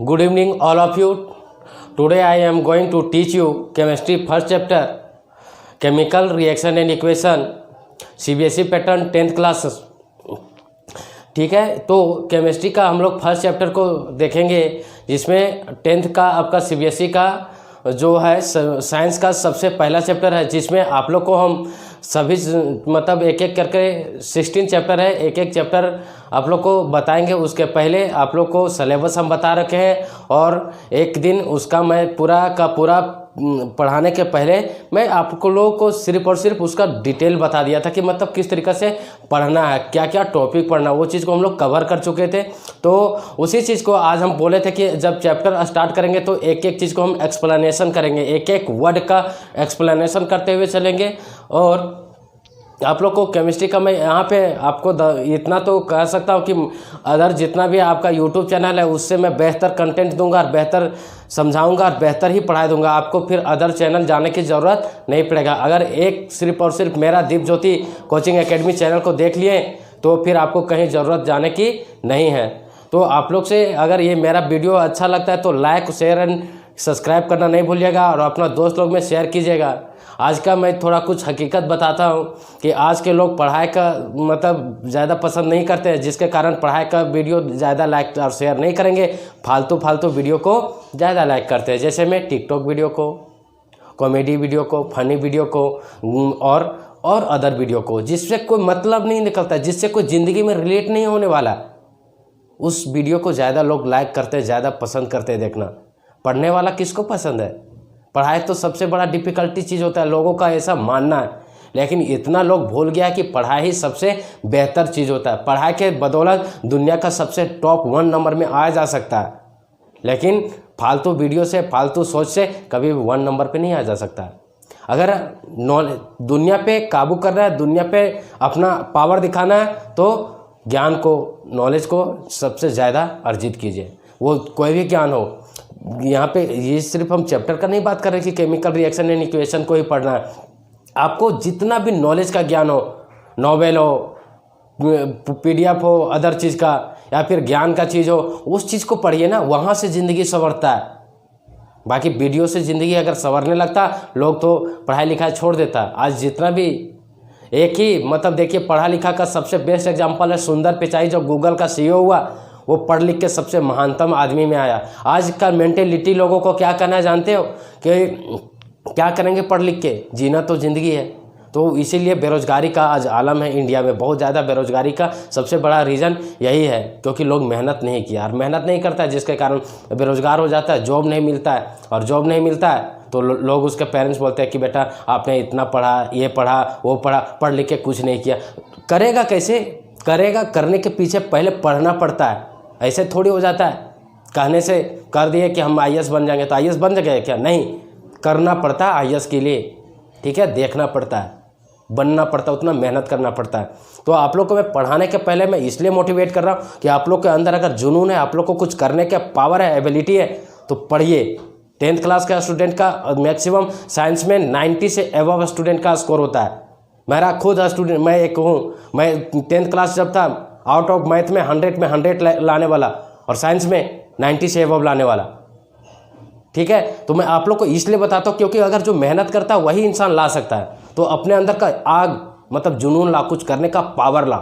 Good evening, all of you. Today I am going to teach you chemistry first chapter, chemical reaction and equation, CBSE pattern 10th class. ठीक है, तो chemistry का हम लोग first chapter को देखेंगे, जिसमें 10th का आपका CBSE का जो है साइंस का सबसे पहला चैप्टर है, जिसमें आप लोग को हम सभी मतलब एक एक करके 16 चैप्टर है, एक एक चैप्टर आप लोग को बताएंगे। उसके पहले आप लोग को सिलेबस हम बता रखे हैं, और एक दिन उसका मैं पूरा का पूरा पढ़ाने के पहले मैं आपको लोगों को सिर्फ और सिर्फ उसका डिटेल बता दिया था कि मतलब किस तरीक़े से पढ़ना है, क्या क्या टॉपिक पढ़ना, वो चीज़ को हम लोग कवर कर चुके थे। तो उसी चीज़ को आज हम बोले थे कि जब चैप्टर स्टार्ट करेंगे तो एक एक चीज़ को हम एक्सप्लेनेशन करेंगे, एक एक वर्ड का एक्सप्लेनेशन करते हुए चलेंगे। और आप लोग को केमिस्ट्री का मैं यहाँ पे आपको इतना तो कह सकता हूँ कि अदर जितना भी आपका यूट्यूब चैनल है उससे मैं बेहतर कंटेंट दूंगा और बेहतर समझाऊंगा और बेहतर ही पढ़ा दूंगा। आपको फिर अदर चैनल जाने की ज़रूरत नहीं पड़ेगा। अगर एक सिर्फ और सिर्फ मेरा दीप ज्योति कोचिंग एकेडमी चैनल को देख लिए तो फिर आपको कहीं ज़रूरत जाने की नहीं है। तो आप लोग से अगर ये मेरा वीडियो अच्छा लगता है तो लाइक शेयर एंड सब्सक्राइब करना नहीं भूलिएगा, और अपना दोस्त लोग में शेयर कीजिएगा। आज का मैं थोड़ा कुछ हकीकत बताता हूँ कि आज के लोग पढ़ाई का मतलब ज़्यादा पसंद नहीं करते हैं, जिसके कारण पढ़ाई का वीडियो ज़्यादा लाइक और शेयर नहीं करेंगे, फालतू वीडियो को ज़्यादा लाइक करते हैं। जैसे मैं टिकटॉक वीडियो को, कॉमेडी वीडियो को, फनी वीडियो को और अदर वीडियो को, जिससे कोई मतलब नहीं निकलता, जिससे कोई ज़िंदगी में रिलेट नहीं होने वाला, उस वीडियो को ज़्यादा लोग लाइक करते हैं, ज़्यादा पसंद करते हैं देखना। पढ़ने वाला किसको पसंद है? पढ़ाई तो सबसे बड़ा डिफ़िकल्टी चीज़ होता है, लोगों का ऐसा मानना है। लेकिन इतना लोग भूल गया कि पढ़ाई ही सबसे बेहतर चीज़ होता है। पढ़ाई के बदौलत दुनिया का सबसे टॉप 1 नंबर में आया जा सकता है, लेकिन फालतू वीडियो से, फालतू सोच से कभी भी 1 नंबर पे नहीं आया जा सकता। अगर दुनिया पे काबू करना है, दुनिया पे अपना पावर दिखाना है, तो ज्ञान को, नॉलेज को सबसे ज़्यादा अर्जित कीजिए। वो कोई भी ज्ञान हो। यहाँ पे ये सिर्फ हम चैप्टर का नहीं बात कर रहे कि केमिकल रिएक्शन एंड इक्वेशन को ही पढ़ना है। आपको जितना भी नॉलेज का ज्ञान हो, नॉवेल हो, PDF हो, अदर चीज़ का, या फिर ज्ञान का चीज़ हो, उस चीज़ को पढ़िए ना, वहाँ से ज़िंदगी संवरता है। बाकी वीडियो से ज़िंदगी अगर संवरने लगता, लोग तो पढ़ाई लिखाई छोड़ देता। आज जितना भी एक ही मतलब देखिए, पढ़ा लिखा का सबसे बेस्ट एग्जाम्पल है सुंदर पिचाई, जो गूगल का CEO हुआ। वो पढ़ लिख के सबसे महानतम आदमी में आया। आज का मेंटेलिटी लोगों को क्या करना है जानते हो कि क्या करेंगे पढ़ लिख के? जीना तो ज़िंदगी है। तो इसीलिए बेरोज़गारी का आज आलम है इंडिया में। बहुत ज़्यादा बेरोज़गारी का सबसे बड़ा रीज़न यही है, क्योंकि लोग मेहनत नहीं किया और मेहनत नहीं करता है, जिसके कारण बेरोज़गार हो जाता है। जॉब नहीं मिलता है, और जॉब नहीं मिलता है तो लोग, उसके पेरेंट्स बोलते हैं कि बेटा आपने इतना पढ़ा, ये पढ़ा, वो पढ़ा, पढ़ लिख के कुछ नहीं किया। करेगा कैसे? करेगा, करने के पीछे पहले पढ़ना पड़ता है। ऐसे थोड़ी हो जाता है कहने से कर दिए कि हम IAS बन जाएंगे तो IAS बन जाएंगे क्या? नहीं, करना पड़ता है IAS के लिए। ठीक है, देखना पड़ता है, बनना पड़ता है, उतना मेहनत करना पड़ता है। तो आप लोग को मैं पढ़ाने के पहले मैं इसलिए मोटिवेट कर रहा हूँ कि आप लोग के अंदर अगर जुनून है, आप लोग को कुछ करने का पावर है, एबिलिटी है, तो पढ़िए। 10th क्लास का स्टूडेंट का मैक्सिमम साइंस में 90 से एबव स्टूडेंट का स्कोर होता है। मेरा खुद स्टूडेंट, मैं एक हूँ। मैं 10th क्लास जब था, आउट ऑफ मैथ में 100 में 100 लाने वाला, और साइंस में 90 से एबव लाने वाला। ठीक है, तो मैं आप लोग को इसलिए बताता हूँ क्योंकि अगर जो मेहनत करता है वही इंसान ला सकता है। तो अपने अंदर का आग मतलब जुनून ला, कुछ करने का पावर ला।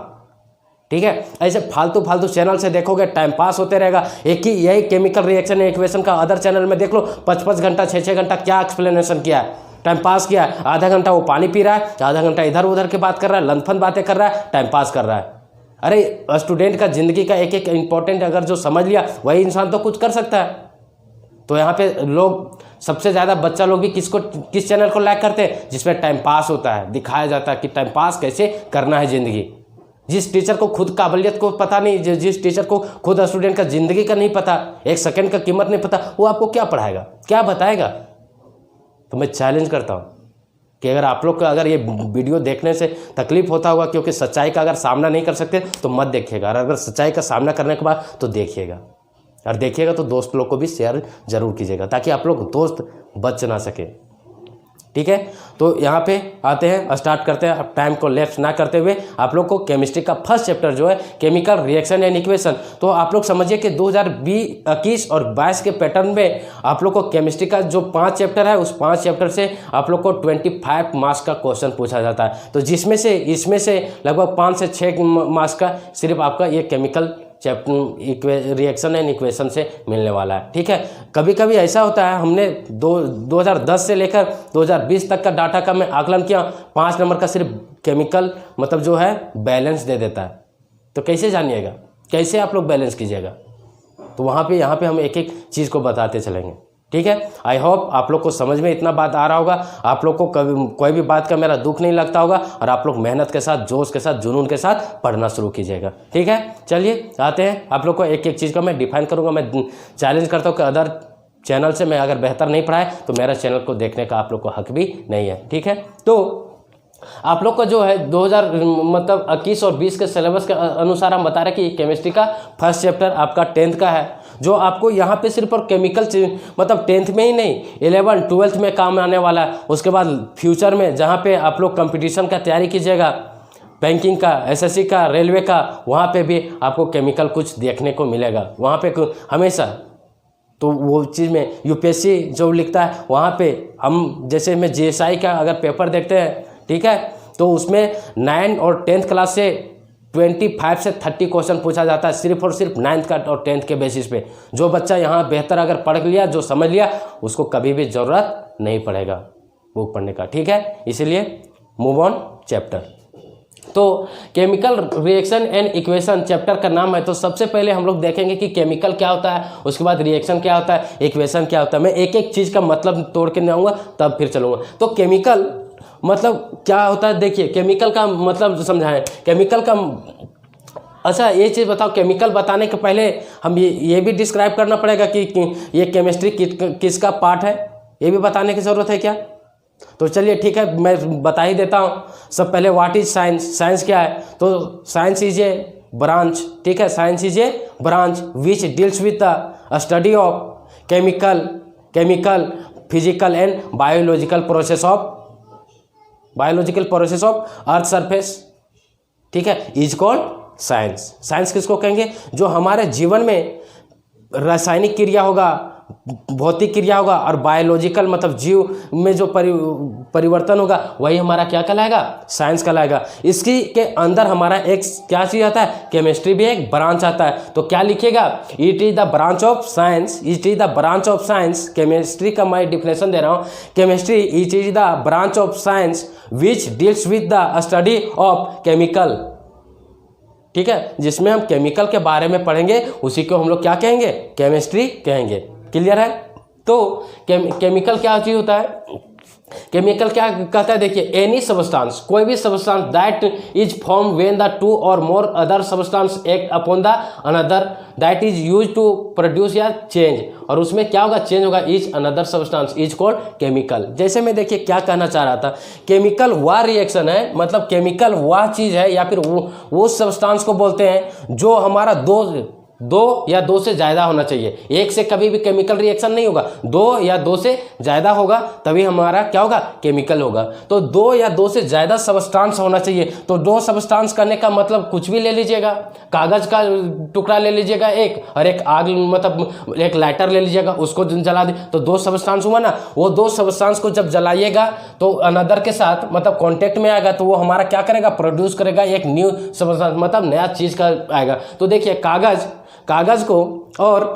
ठीक है, ऐसे फालतू चैनल से देखोगे टाइम पास होते रहेगा। एक ही यही केमिकल रिएक्शन एंड इक्वेशन का अदर चैनल में देख लो, 5-5 घंटा 6-6 घंटा क्या एक्सप्लेनेशन किया है, टाइम पास किया है। आधा घंटा वो पानी पी रहा है, आधा घंटा इधर उधर की बात कर रहा है, लंथफन बातें कर रहा है, टाइम पास कर रहा है। अरे स्टूडेंट का ज़िंदगी का एक एक इम्पोर्टेंट अगर जो समझ लिया, वही इंसान तो कुछ कर सकता है। तो यहाँ पे लोग सबसे ज़्यादा बच्चा लोग भी किस चैनल को लाइक करते हैं? जिसमें टाइम पास होता है, दिखाया जाता है कि टाइम पास कैसे करना है ज़िंदगी। जिस टीचर को खुद काबिलियत को पता नहीं, जिस टीचर को खुद स्टूडेंट का ज़िंदगी का नहीं पता, 1 सेकंड का कीमत नहीं पता, वो आपको क्या पढ़ाएगा, क्या बताएगा? तो मैं चैलेंज करता हूँ कि अगर आप लोग को अगर ये वीडियो देखने से तकलीफ होता होगा, क्योंकि सच्चाई का अगर सामना नहीं कर सकते तो मत देखिएगा, और अगर सच्चाई का सामना करने के बाद तो देखिएगा, और देखिएगा तो दोस्त लोग को भी शेयर जरूर कीजिएगा, ताकि आप लोग दोस्त बच ना सके। ठीक है। तो यहाँ पे आते हैं, स्टार्ट करते हैं। अब टाइम को लेफ्ट ना करते हुए आप लोग को केमिस्ट्री का फर्स्ट चैप्टर जो है केमिकल रिएक्शन एंड इक्वेशन, तो आप लोग समझिए कि 2021 और 22 के पैटर्न में आप लोग को केमिस्ट्री का जो 5 चैप्टर है उस 5 चैप्टर से आप लोग को 25 मार्क्स का क्वेश्चन पूछा जाता है। तो जिसमें से इसमें से लगभग 5 से 6 मार्क्स का सिर्फ आपका ये chemical chapter reaction and equation से मिलने वाला है, ठीक है। कभी कभी ऐसा होता है, हमने 2010 से लेकर 2020 तक का डाटा का मैं आकलन किया, 5 नंबर का सिर्फ केमिकल मतलब जो है बैलेंस दे देता है। तो कैसे जानिएगा, कैसे आप लोग बैलेंस कीजिएगा? तो वहाँ पे यहाँ पे हम एक एक चीज़ को बताते चलेंगे, ठीक है। आई होप आप लोग को समझ में इतना बात आ रहा होगा, आप लोग को कभी कोई भी बात का मेरा दुख नहीं लगता होगा, और आप लोग मेहनत के साथ, जोश के साथ, जुनून के साथ पढ़ना शुरू कीजिएगा, ठीक है। चलिए आते हैं, आप लोग को एक एक चीज़ का मैं डिफाइन करूँगा। मैं चैलेंज करता हूँ कि अदर चैनल से मैं अगर बेहतर नहीं पढ़ाए तो मेरा चैनल को देखने का आप लोग को हक भी नहीं है, ठीक है। तो आप लोग का जो है 2021 और 20 के सिलेबस के अनुसार हम बता रहे हैं कि केमिस्ट्री का फर्स्ट चैप्टर आपका 10th का है, जो आपको यहाँ पे सिर्फ और केमिकल मतलब 10th में ही नहीं 11th 12th में काम आने वाला है। उसके बाद फ्यूचर में जहाँ पे आप लोग कंपटीशन का तैयारी कीजिएगा, बैंकिंग का, एसएससी का, रेलवे का, वहाँ पे भी आपको केमिकल कुछ देखने को मिलेगा। वहाँ पे हमेशा तो वो चीज़ में यूपीएससी जो लिखता है वहाँ पे हम, जैसे में जीएसआई का अगर पेपर देखते हैं, ठीक है, तो उसमें 9 और 10th क्लास से 25 से 30 क्वेश्चन पूछा जाता है, सिर्फ और सिर्फ 9th का और 10th के बेसिस पे। जो बच्चा यहाँ बेहतर अगर पढ़ लिया, जो समझ लिया, उसको कभी भी ज़रूरत नहीं पड़ेगा बुक पढ़ने का, ठीक है। इसलिए मूव ऑन चैप्टर। तो chemical reaction and equation chapter का नाम है। तो सबसे पहले हम लोग देखेंगे कि केमिकल क्या होता है, उसके बाद रिएक्शन क्या होता है, इक्वेशन क्या होता है। मैं एक एक चीज़ का मतलब तोड़ के आऊँगा तब फिर चलूँगा। तो केमिकल मतलब क्या होता है, देखिए केमिकल का मतलब समझाएं। केमिकल का, अच्छा ये चीज़ बताओ, केमिकल बताने के पहले हम ये भी डिस्क्राइब करना पड़ेगा कि ये केमिस्ट्री किसका पार्ट है, ये भी बताने की ज़रूरत है क्या? तो चलिए ठीक है, मैं बता ही देता हूँ। सब पहले व्हाट इज साइंस, साइंस क्या है? तो साइंस इज ए ब्रांच, ठीक है, science is a branch which deals with the study of chemical physical and biological process of earth surface, ठीक है, इज कॉल्ड साइंस। साइंस किसको कहेंगे? जो हमारे जीवन में रासायनिक क्रिया होगा, भौतिक क्रिया होगा, और बायोलॉजिकल मतलब जीव में जो परिवर्तन होगा, वही हमारा क्या कहलाएगा? साइंस कहलाएगा। इसकी के अंदर हमारा एक क्या चीज़ आता है? केमिस्ट्री भी एक ब्रांच आता है। तो क्या लिखिएगा? It is the branch of science, it is the branch of science. Chemistry का मैं डिफिनेशन दे रहा हूँ। Chemistry it is the branch of science which deals with the study of chemical, ठीक है, जिसमें हम केमिकल के बारे में पढ़ेंगे, उसी को हम लोग क्या कहेंगे? केमिस्ट्री कहेंगे। क्लियर है? तो केमिकल क्या चीज होता है? केमिकल क्या कहता है? देखिए, एनी सबस्टांस, कोई भी substance that is form when the two और more other substance act upon the another that is use to produce या चेंज, और उसमें क्या होगा? चेंज होगा। Is another substance is called chemical. जैसे मैं देखिए क्या कहना चाह रहा था, केमिकल वह रिएक्शन है, मतलब केमिकल वह चीज है या फिर वो सबस्टांस को बोलते हैं जो हमारा दो या दो से ज़्यादा होना चाहिए। एक से कभी भी केमिकल रिएक्शन नहीं होगा, 2 या 2 से ज़्यादा होगा तभी हमारा क्या होगा? केमिकल होगा। तो 2 या 2 से ज़्यादा सबस्टांस होना चाहिए। तो 2 सबस्टांस करने का मतलब कुछ भी ले लीजिएगा, कागज़ का टुकड़ा ले लीजिएगा एक, और एक आग मतलब एक लाइटर ले लीजिएगा, उसको जला दे, तो 2 सबस्टांस हुआ ना। वो 2 सबस्टांस को जब जलाइएगा तो अनदर के साथ मतलब कॉन्टेक्ट में आएगा, तो वो हमारा क्या करेगा? प्रोड्यूस करेगा एक न्यू सबस्टांस, मतलब नया चीज़ का आएगा। तो देखिए कागज़ को, और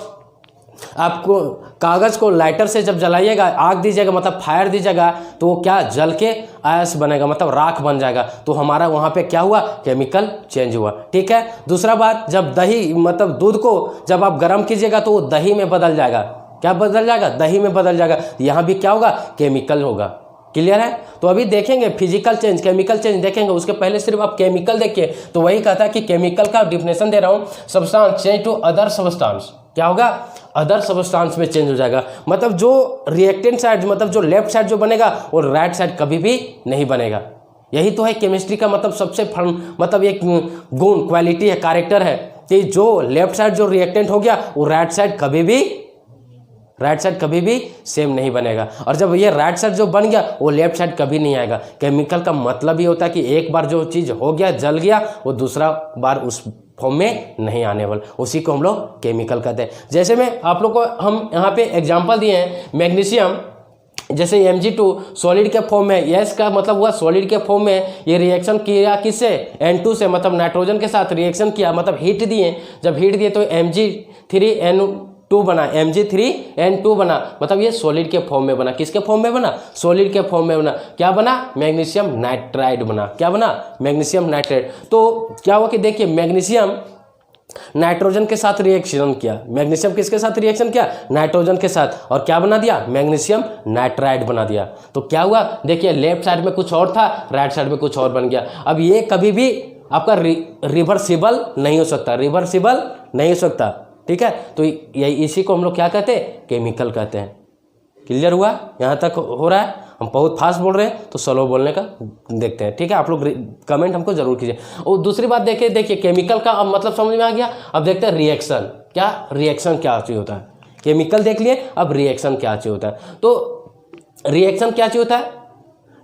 आपको कागज़ को लाइटर से जब जलाइएगा, आग दीजिएगा मतलब फायर दीजिएगा, तो वो क्या? जल के आयस बनेगा, मतलब राख बन जाएगा। तो हमारा वहाँ पे क्या हुआ? केमिकल चेंज हुआ, ठीक है। दूसरा बात, जब दही मतलब दूध को जब आप गर्म कीजिएगा तो वो दही में बदल जाएगा। क्या बदल जाएगा? दही में बदल जाएगा। यहाँ भी क्या होगा? केमिकल होगा। क्लियर है? तो अभी देखेंगे फिजिकल चेंज, केमिकल चेंज देखेंगे। उसके पहले सिर्फ आप केमिकल देखिए। तो वही कहता है कि केमिकल का डिफिनेशन दे रहा हूँ, substance change to other substance. क्या होगा? अदर सबस्टांस में चेंज हो जाएगा। मतलब जो रिएक्टेंट साइड, मतलब जो लेफ्ट साइड जो बनेगा, वो राइट साइड कभी भी नहीं बनेगा। यही तो है केमिस्ट्री का मतलब सबसे मतलब एक गुण, क्वालिटी है, कैरेक्टर है कि जो लेफ्ट साइड जो रिएक्टेंट हो गया, वो राइट साइड कभी भी राइट साइड कभी भी सेम नहीं बनेगा। और जब ये राइट साइड जो बन गया वो लेफ्ट साइड कभी नहीं आएगा। केमिकल का मतलब ये होता है कि एक बार जो चीज़ हो गया, जल गया, वो दूसरा बार उस फॉर्म में नहीं आने वाला, उसी को हम लोग केमिकल कहते हैं। जैसे मैं आप लोग को हम यहाँ पे एग्जांपल दिए हैं, मैग्नीशियम जैसे Mg2 सॉलिड के फॉर्म में, यस का मतलब हुआ सॉलिड के फॉर्म में, ये रिएक्शन किया किससे, N2 से, मतलब नाइट्रोजन के साथ रिएक्शन किया, मतलब हीट दिए, जब हीट दिए तो Mg3N2 बना, Mg3N2 बना, मतलब ये सॉलिड के फॉर्म में बना। किसके फॉर्म में बना, सॉलिड के फॉर्म में बना। क्या बना, मैग्नीशियम नाइट्राइड बना। क्या बना, मैग्नीशियम नाइट्राइड। तो क्या हुआ कि देखिए मैग्नीशियम नाइट्रोजन के साथ रिएक्शन किया, मैग्नीशियम किसके साथ रिएक्शन किया, नाइट्रोजन के साथ, और क्या बना दिया, मैग्नीशियम नाइट्राइड बना दिया। तो क्या हुआ, देखिए लेफ्ट साइड में कुछ और था, राइट साइड में कुछ और बन गया। अब ये कभी भी आपका रिवर्सिबल नहीं हो सकता, रिवर्सिबल नहीं हो सकता, ठीक है। तो यही इसी को हम लोग क्या कहते हैं, केमिकल कहते हैं। क्लियर हुआ, यहाँ तक हो रहा है। हम बहुत फास्ट बोल रहे हैं तो स्लो बोलने का देखते हैं, ठीक है। आप लोग कमेंट हमको जरूर कीजिए। और दूसरी बात देखिए केमिकल का अब मतलब समझ में आ गया। अब देखते हैं रिएक्शन, क्या रिएक्शन क्या चीज़ होता है। केमिकल देख लिए, अब रिएक्शन क्या चीज़ होता है। तो रिएक्शन क्या चीज़ होता है,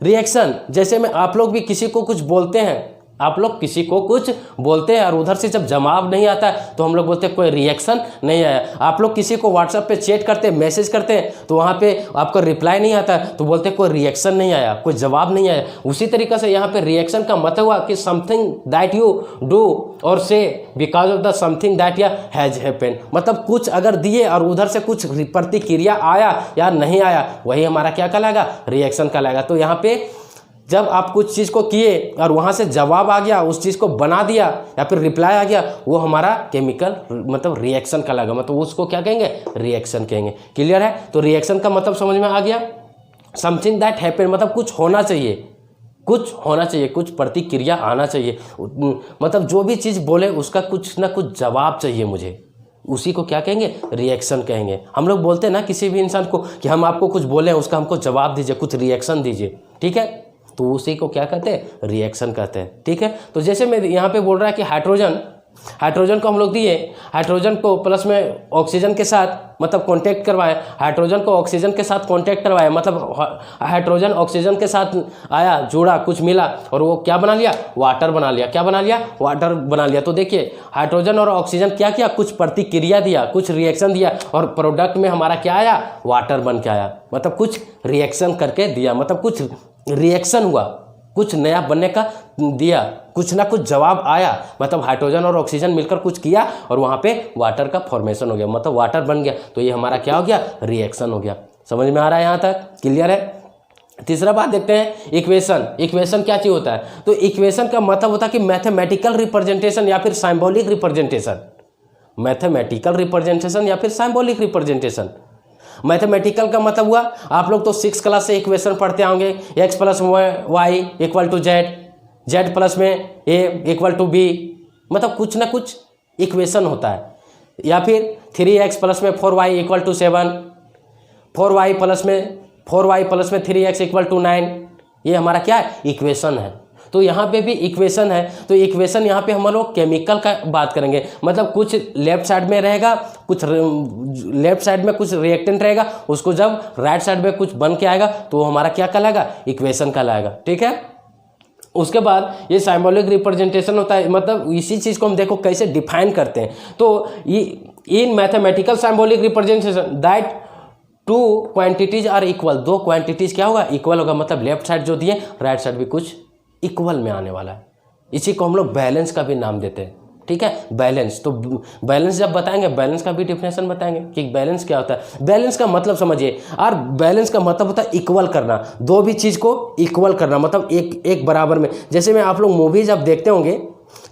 रिएक्शन जैसे में आप लोग भी किसी को कुछ बोलते हैं, आप लोग किसी को कुछ बोलते हैं और उधर से जब जवाब नहीं आता है तो हम लोग बोलते हैं कोई रिएक्शन नहीं आया। आप लोग किसी को व्हाट्सएप पे चैट करते हैं, मैसेज करते हैं, तो वहाँ पे आपका रिप्लाई नहीं आता है तो बोलते हैं कोई रिएक्शन नहीं आया, कोई जवाब नहीं आया। उसी तरीके से यहाँ पे रिएक्शन का मतलब हुआ कि समथिंग दैट यू डू और से because of the something that या हैज हैपेन, मतलब कुछ अगर दिए और उधर से कुछ प्रतिक्रिया आया या नहीं आया, वही हमारा क्या कहलाएगा, रिएक्शन कहलाएगा। तो यहाँ पे जब आप कुछ चीज़ को किए और वहाँ से जवाब आ गया, उस चीज़ को बना दिया या फिर रिप्लाई आ गया, वो हमारा केमिकल मतलब रिएक्शन का लगा, मतलब उसको क्या कहेंगे, रिएक्शन कहेंगे। क्लियर है। तो रिएक्शन का मतलब समझ में आ गया, समथिंग दैट हैपन, मतलब कुछ होना चाहिए, कुछ होना चाहिए, कुछ प्रतिक्रिया आना चाहिए, मतलब जो भी चीज़ बोले उसका कुछ ना कुछ जवाब चाहिए मुझे, उसी को क्या कहेंगे, रिएक्शन कहेंगे। हम लोग बोलते हैं ना किसी भी इंसान को कि हम आपको कुछ बोले, उसका हमको जवाब दीजिए, कुछ रिएक्शन दीजिए, ठीक है। तो उसी को क्या कहते हैं, रिएक्शन कहते हैं, ठीक है। तो जैसे मैं यहाँ पे बोल रहा है कि हाइड्रोजन को हम लोग दिए, हाइड्रोजन को प्लस में ऑक्सीजन के साथ मतलब कांटेक्ट करवाए, हाइड्रोजन को ऑक्सीजन के साथ कांटेक्ट करवाए, मतलब हाइड्रोजन ऑक्सीजन के साथ आया, जुड़ा, कुछ मिला और वो क्या बना लिया, वाटर बना लिया। क्या बना लिया, वाटर बना लिया। तो देखिए हाइड्रोजन और ऑक्सीजन क्या किया, कुछ प्रतिक्रिया दिया, कुछ रिएक्शन दिया और प्रोडक्ट में हमारा क्या आया, वाटर बन के आया, मतलब कुछ रिएक्शन करके दिया, मतलब कुछ रिएक्शन हुआ, कुछ नया बनने का दिया, कुछ ना कुछ जवाब आया, मतलब हाइड्रोजन और ऑक्सीजन मिलकर कुछ किया और वहाँ पे वाटर का फॉर्मेशन हो गया, मतलब वाटर बन गया। तो ये हमारा क्या हो गया, रिएक्शन हो गया। समझ में आ रहा है यहाँ तक, क्लियर है। तीसरा बात देखते हैं, इक्वेशन। इक्वेशन क्या चीज़ होता है, तो इक्वेशन का मतलब होता है कि मैथमेटिकल रिप्रेजेंटेशन या फिर सिंबॉलिक रिप्रेजेंटेशन, मैथमेटिकल रिप्रेजेंटेशन या फिर सिंबॉलिक रिप्रेजेंटेशन। मैथमेटिकल का मतलब हुआ, आप लोग तो 6 क्लास से इक्वेशन पढ़ते होंगे, x plus y equal to z, z plus में a इक्वल टू बी, मतलब कुछ ना कुछ इक्वेशन होता है। या फिर 3x प्लस में 4y equal to 7, 4y plus में 3x इक्वल टू 9, ये हमारा क्या है, इक्वेशन है। तो यहाँ पे भी इक्वेशन है। तो इक्वेशन यहाँ पे हम लोग केमिकल का बात करेंगे, मतलब कुछ लेफ्ट साइड में रहेगा, कुछ लेफ्ट साइड में कुछ रिएक्टेंट रहेगा, उसको जब राइट साइड में कुछ बन के आएगा तो हमारा क्या कहलाएगा, इक्वेशन कहलाएगा, ठीक है। उसके बाद ये सिंबॉलिक रिप्रेजेंटेशन होता है, मतलब इसी चीज़ को हम देखो कैसे डिफाइन करते हैं। तो in mathematical symbolic representation that two quantities are equal, दो क्वांटिटीज क्या होगा, इक्वल होगा, मतलब लेफ्ट साइड जो दिए राइट साइड भी कुछ इक्वल में आने वाला है। इसी को हम लोग बैलेंस का भी नाम देते हैं, ठीक है, बैलेंस। तो बैलेंस जब बताएंगे, बैलेंस का भी डिफिनेशन बताएंगे कि बैलेंस क्या होता है। बैलेंस का मतलब समझिए, और बैलेंस का मतलब होता है इक्वल करना, दो भी चीज़ को इक्वल करना, मतलब एक बराबर में। जैसे में आप लोग मूवी जब देखते होंगे,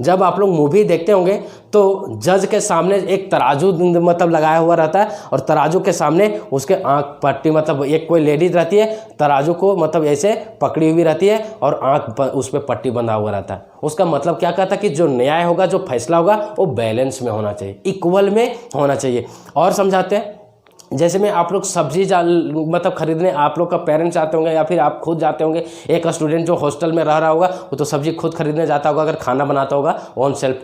जब आप लोग मूवी देखते होंगे तो जज के सामने एक तराजू मतलब लगाया हुआ रहता है और तराजू के सामने उसके आंख पट्टी, मतलब एक कोई लेडीज रहती है, तराजू को मतलब ऐसे पकड़ी हुई रहती है और आंख उस पर पट्टी बंधा हुआ रहता है। उसका मतलब क्या कहता है कि जो न्याय होगा, जो फैसला होगा वो बैलेंस में होना चाहिए, इक्वल में होना चाहिए। और समझाते हैं, जैसे में आप लोग सब्जी मतलब खरीदने आप लोग का पेरेंट्स आते होंगे या फिर आप खुद जाते होंगे। एक स्टूडेंट जो हॉस्टल में रह रहा होगा वो तो सब्जी खुद खरीदने जाता होगा, अगर खाना बनाता होगा ऑन सेल्फ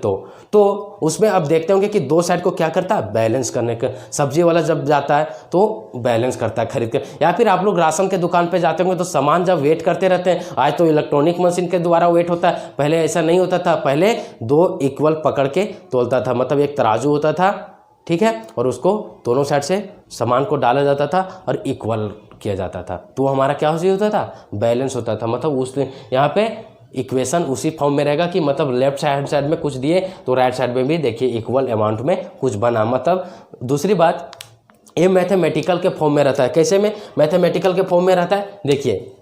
तो उसमें अब देखते होंगे कि दो साइड को क्या करता है, बैलेंस करने का। सब्जी वाला जब जाता है तो बैलेंस करता है खरीद कर, या फिर आप लोग राशन के दुकान पर जाते होंगे तो सामान जब वेट करते रहते हैं। आज तो इलेक्ट्रॉनिक मशीन के द्वारा वेट होता है, पहले ऐसा नहीं होता था। पहले दो इक्वल पकड़ के तोलता था, मतलब एक तराजू होता था, ठीक है, और उसको दोनों साइड से सामान को डाला जाता था और इक्वल किया जाता था, तो हमारा क्या होता था, बैलेंस होता था। मतलब उस यहाँ पे इक्वेशन उसी फॉर्म में रहेगा कि मतलब लेफ्ट साइड में कुछ दिए तो राइट साइड में भी देखिए इक्वल अमाउंट में कुछ बना। मतलब दूसरी बात, ये मैथमेटिकल के फॉर्म में रहता है। कैसे में मैथमेटिकल के फॉर्म में रहता है, देखिए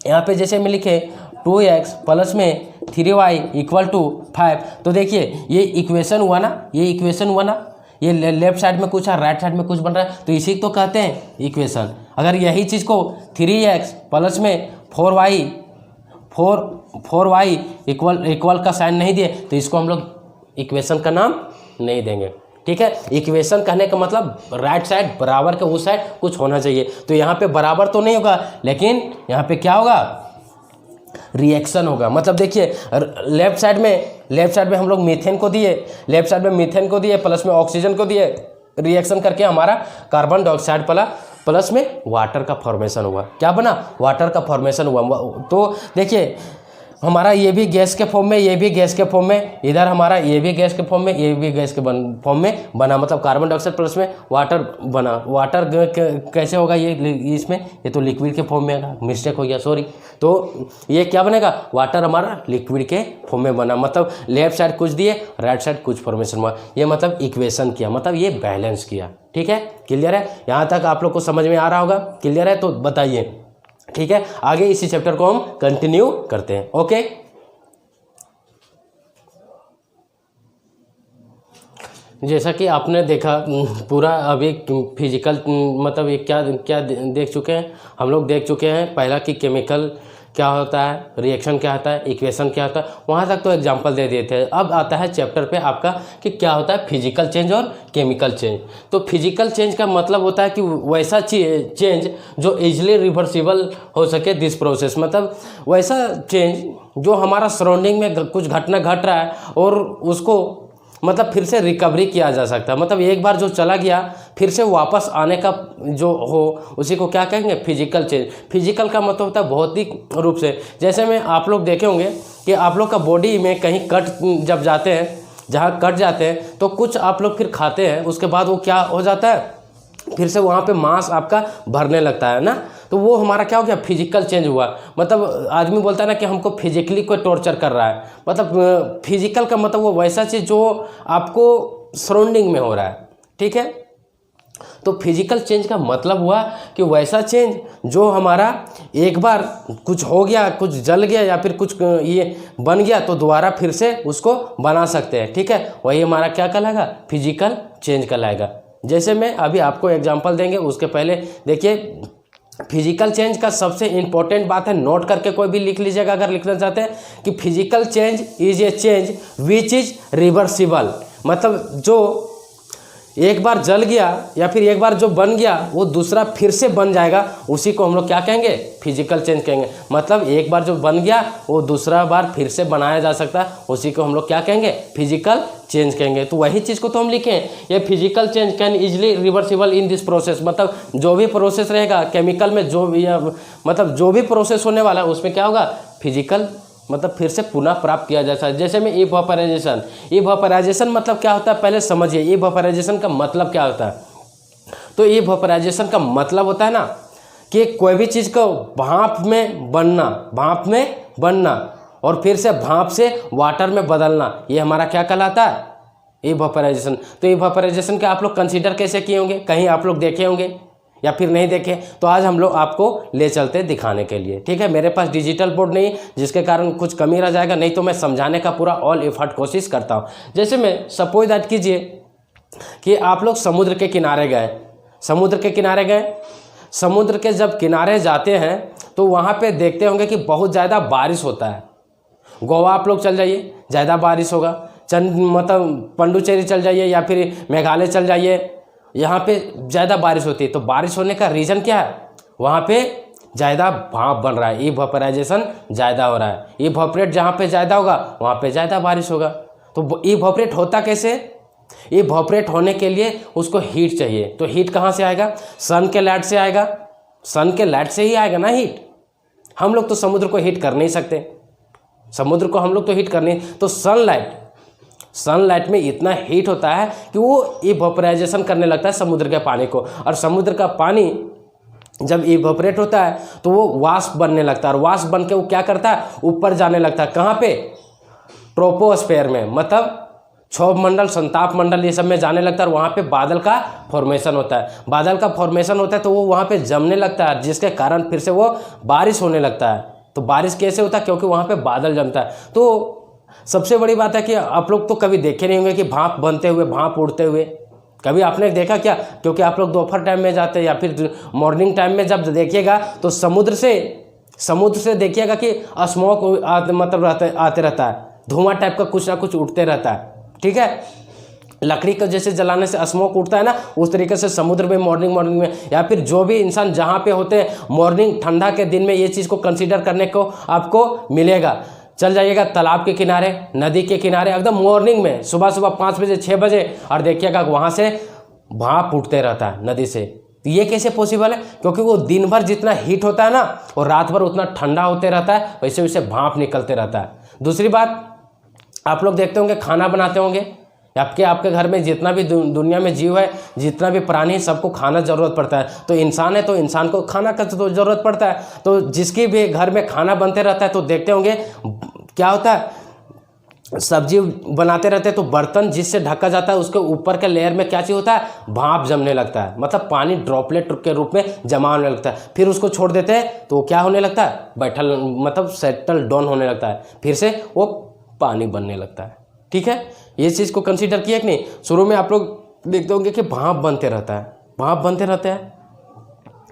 यहाँ पे जैसे में लिखे 2x प्लस में 3y इक्वल टू 5, तो देखिए ये इक्वेशन हुआ ना, ये इक्वेशन हुआ ना, ये लेफ्ट साइड में कुछ है, राइट साइड में कुछ बन रहा है, तो इसी को कहते हैं इक्वेशन। अगर यही चीज़ को 3x प्लस में 4y इक्वल का साइन नहीं दिए तो इसको हम लोग इक्वेशन का नाम नहीं देंगे, ठीक है। इक्वेशन कहने का मतलब राइट साइड बराबर के उस साइड कुछ होना चाहिए। तो यहाँ पे बराबर तो नहीं होगा, लेकिन यहाँ पे क्या होगा, रिएक्शन होगा। मतलब देखिए लेफ्ट साइड में हम लोग मीथेन को दिए, लेफ्ट साइड में मीथेन को दिए, प्लस में ऑक्सीजन को दिए, रिएक्शन करके हमारा कार्बन डाइऑक्साइड प्लस में वाटर का फॉर्मेशन हुआ। क्या बना, वाटर का फॉर्मेशन हुआ। तो देखिए हमारा ये भी गैस के फॉर्म में, ये भी गैस के फॉर्म में, इधर हमारा ये भी गैस के फॉर्म में, ये भी गैस के फॉर्म में बना। मतलब कार्बन डाइऑक्साइड प्लस में वाटर बना। वाटर कैसे होगा ये इसमें, ये तो लिक्विड के फॉर्म में है, मिस्टेक हो गया, सॉरी। तो ये क्या बनेगा, वाटर हमारा लिक्विड के फॉर्म में बना। मतलब लेफ्ट साइड कुछ दिए, राइट साइड कुछ फॉर्मेशन हुआ। ये मतलब इक्वेशन किया, मतलब ये बैलेंस किया, ठीक है। क्लियर है, यहाँ तक आप लोग को समझ में आ रहा होगा। क्लियर है तो बताइए, ठीक है। आगे इसी चैप्टर को हम कंटिन्यू करते हैं। ओके, जैसा कि आपने देखा पूरा अभी फिजिकल मतलब ये क्या देख चुके हैं हम लोग, देख चुके हैं पहला कि केमिकल क्या होता है, रिएक्शन क्या होता है, इक्वेशन क्या होता है, वहाँ तक तो एग्जांपल दे दिए थे। अब आता है चैप्टर पे आपका कि क्या होता है फिजिकल चेंज और केमिकल चेंज। तो फिजिकल चेंज का मतलब होता है कि वैसा चेंज जो इजीली रिवर्सिबल हो सके दिस प्रोसेस। मतलब वैसा चेंज जो हमारा सराउंडिंग में कुछ घटना घट रहा है और उसको मतलब फिर से रिकवरी किया जा सकता है। मतलब एक बार जो चला गया फिर से वापस आने का जो हो उसी को क्या कहेंगे, फिजिकल चेंज। फिजिकल का मतलब होता है भौतिक रूप से। जैसे में आप लोग देखे होंगे कि आप लोग का बॉडी में कहीं कट जब जाते हैं, जहाँ कट जाते हैं तो कुछ आप लोग फिर खाते हैं, उसके बाद वो क्या हो जाता है, फिर से वहाँ पे मांस आपका भरने लगता है ना। तो वो हमारा क्या हो गया, फिजिकल चेंज हुआ। मतलब आदमी बोलता है ना कि हमको फिजिकली कोई टॉर्चर कर रहा है। मतलब फिजिकल का मतलब वो वैसा चीज़ जो आपको सराउंडिंग में हो रहा है, ठीक है। तो फिजिकल चेंज का मतलब हुआ कि वैसा चेंज जो हमारा एक बार कुछ हो गया, कुछ जल गया या फिर कुछ ये बन गया तो दोबारा फिर से उसको बना सकते हैं, ठीक है। वही हमारा क्या कहलाएगा, फिजिकल चेंज कहलाएगा। जैसे मैं अभी आपको एग्जांपल देंगे, उसके पहले देखिए फिजिकल चेंज का सबसे इम्पोर्टेंट बात है, नोट करके कोई भी लिख लीजिएगा अगर लिखना चाहते हैं, कि physical change is a change which is reversible. मतलब जो एक बार जल गया या फिर एक बार जो बन गया वो दूसरा फिर से बन जाएगा, उसी को हम लोग क्या कहेंगे, फिजिकल चेंज कहेंगे। मतलब एक बार जो बन गया वो दूसरा बार फिर से बनाया जा सकता है, उसी को हम लोग क्या कहेंगे, फिजिकल चेंज कहेंगे। तो वही चीज़ को तो हम लिखें, ये physical change can easily reversible in this process. मतलब जो भी प्रोसेस रहेगा केमिकल में, जो भी मतलब जो भी प्रोसेस होने वाला है उसमें क्या होगा, फिजिकल मतलब फिर से पुनः प्राप्त किया जा सकता है। जैसे में इवेपोराइजेशन, इवेपोराइजेशन मतलब क्या होता है पहले समझिए, इवेपोराइजेशन का मतलब क्या होता है। तो इवेपोराइजेशन का मतलब होता है ना कि कोई भी चीज़ को भाप में बनना और फिर से भाप से वाटर में बदलना, ये हमारा क्या कहलाता है, इवेपोराइजेशन। तो इवेपोराइजेशन का आप लोग कंसीडर कैसे किए होंगे, कहीं आप लोग देखे होंगे या फिर नहीं देखे, तो आज हम लोग आपको ले चलते दिखाने के लिए, ठीक है। मेरे पास डिजिटल बोर्ड नहीं, जिसके कारण कुछ कमी रह जाएगा, नहीं तो मैं समझाने का पूरा ऑल एफर्ट कोशिश करता हूँ। जैसे मैं सपोज दैट कीजिए कि आप लोग समुद्र के किनारे गए, समुद्र के जब किनारे जाते हैं तो वहाँ पे देखते होंगे कि बहुत ज़्यादा बारिश होता है। गोवा आप लोग चल जाइए, ज़्यादा बारिश होगा। मतलब पंडुचेरी चल जाइए या फिर मेघालय चल जाइए, यहाँ पे ज़्यादा बारिश होती है, तो बारिश होने का रीज़न क्या है, वहाँ पे ज़्यादा भाप बन रहा है, इवेपोराइजेशन ज़्यादा हो रहा है। इवेपोरेट जहाँ पे ज़्यादा होगा वहाँ पे ज़्यादा बारिश होगा। तो इवेपोरेट होता कैसे, इवेपोरेट होने के लिए उसको हीट चाहिए। तो हीट कहाँ से आएगा, सन के लाइट से आएगा, सन के लाइट से ही आएगा ना हीट। हम लोग तो समुद्र को हीट कर नहीं सकते, समुद्र को हम लोग तो हीट कर नहीं, तो सनलाइट में इतना हीट होता है कि वो इवेपोराइजेशन करने लगता है समुद्र के पानी को, और समुद्र का पानी जब इवेपोरेट होता है तो वो वाष्प बनने लगता है, और वाष्प बन के वो क्या करता है, ऊपर जाने लगता है। कहाँ पे, ट्रोपोस्फेयर में, मतलब क्षोभ मंडल, संताप मंडल, ये सब में जाने लगता है, और वहाँ पे बादल का फॉर्मेशन होता है। बादल का फॉर्मेशन होता है तो वो वहाँ पे जमने लगता है, जिसके कारण फिर से वो बारिश होने लगता है। तो बारिश कैसे होता है, क्योंकि वहाँ पे बादल जमता है। तो सबसे बड़ी बात है कि आप लोग तो कभी देखे नहीं होंगे कि भाप बनते हुए, भाप उड़ते हुए, कभी आपने देखा क्या, क्योंकि आप लोग दोपहर टाइम में जाते हैं या फिर मॉर्निंग टाइम में जब देखिएगा तो समुद्र से देखिएगा कि स्मोक मतलब आते रहता है, धुआं टाइप का कुछ ना कुछ उठते रहता है। ठीक है, लकड़ी को जैसे जलाने से स्मोक उठता है ना, उस तरीके से समुद्र में मॉर्निंग में, या फिर जो भी इंसान जहाँ पे होते हैं मॉर्निंग ठंडा के दिन में, ये चीज़ को कंसीडर करने को आपको मिलेगा। चल जाइएगा तालाब के किनारे, नदी के किनारे, एकदम मॉर्निंग में, सुबह 5 बजे 6 बजे, और देखिएगा वहाँ से भाप उठते रहता है नदी से। तो ये कैसे पॉसिबल है, क्योंकि वो दिन भर जितना हीट होता है ना, और रात भर उतना ठंडा होते रहता है, वैसे वैसे भाप निकलते रहता है। दूसरी बात, आप लोग देखते होंगे खाना बनाते होंगे, आपके घर में जितना भी दुनिया में जीव है, जितना भी प्राणी है, सबको खाना ज़रूरत पड़ता है। तो इंसान है तो इंसान को खाना का तो ज़रूरत पड़ता है। तो जिसकी भी घर में खाना बनते रहता है तो देखते होंगे क्या होता है, सब्जी बनाते रहते हैं तो बर्तन जिससे ढका जाता है उसके ऊपर के लेयर में क्या चीज़ होता है, भाप जमने लगता है, मतलब पानी ड्रॉपलेट के रूप में जमा होने लगता है। फिर उसको छोड़ देते हैं तो क्या होने लगता है, बैठल मतलब सेटल डाउन होने लगता है, फिर से वो पानी बनने लगता है। ठीक है, ये चीज़ को कंसीडर किया कि नहीं। शुरू में आप लोग देखते होंगे कि भाप बनते रहता है, भाप बनते रहते हैं।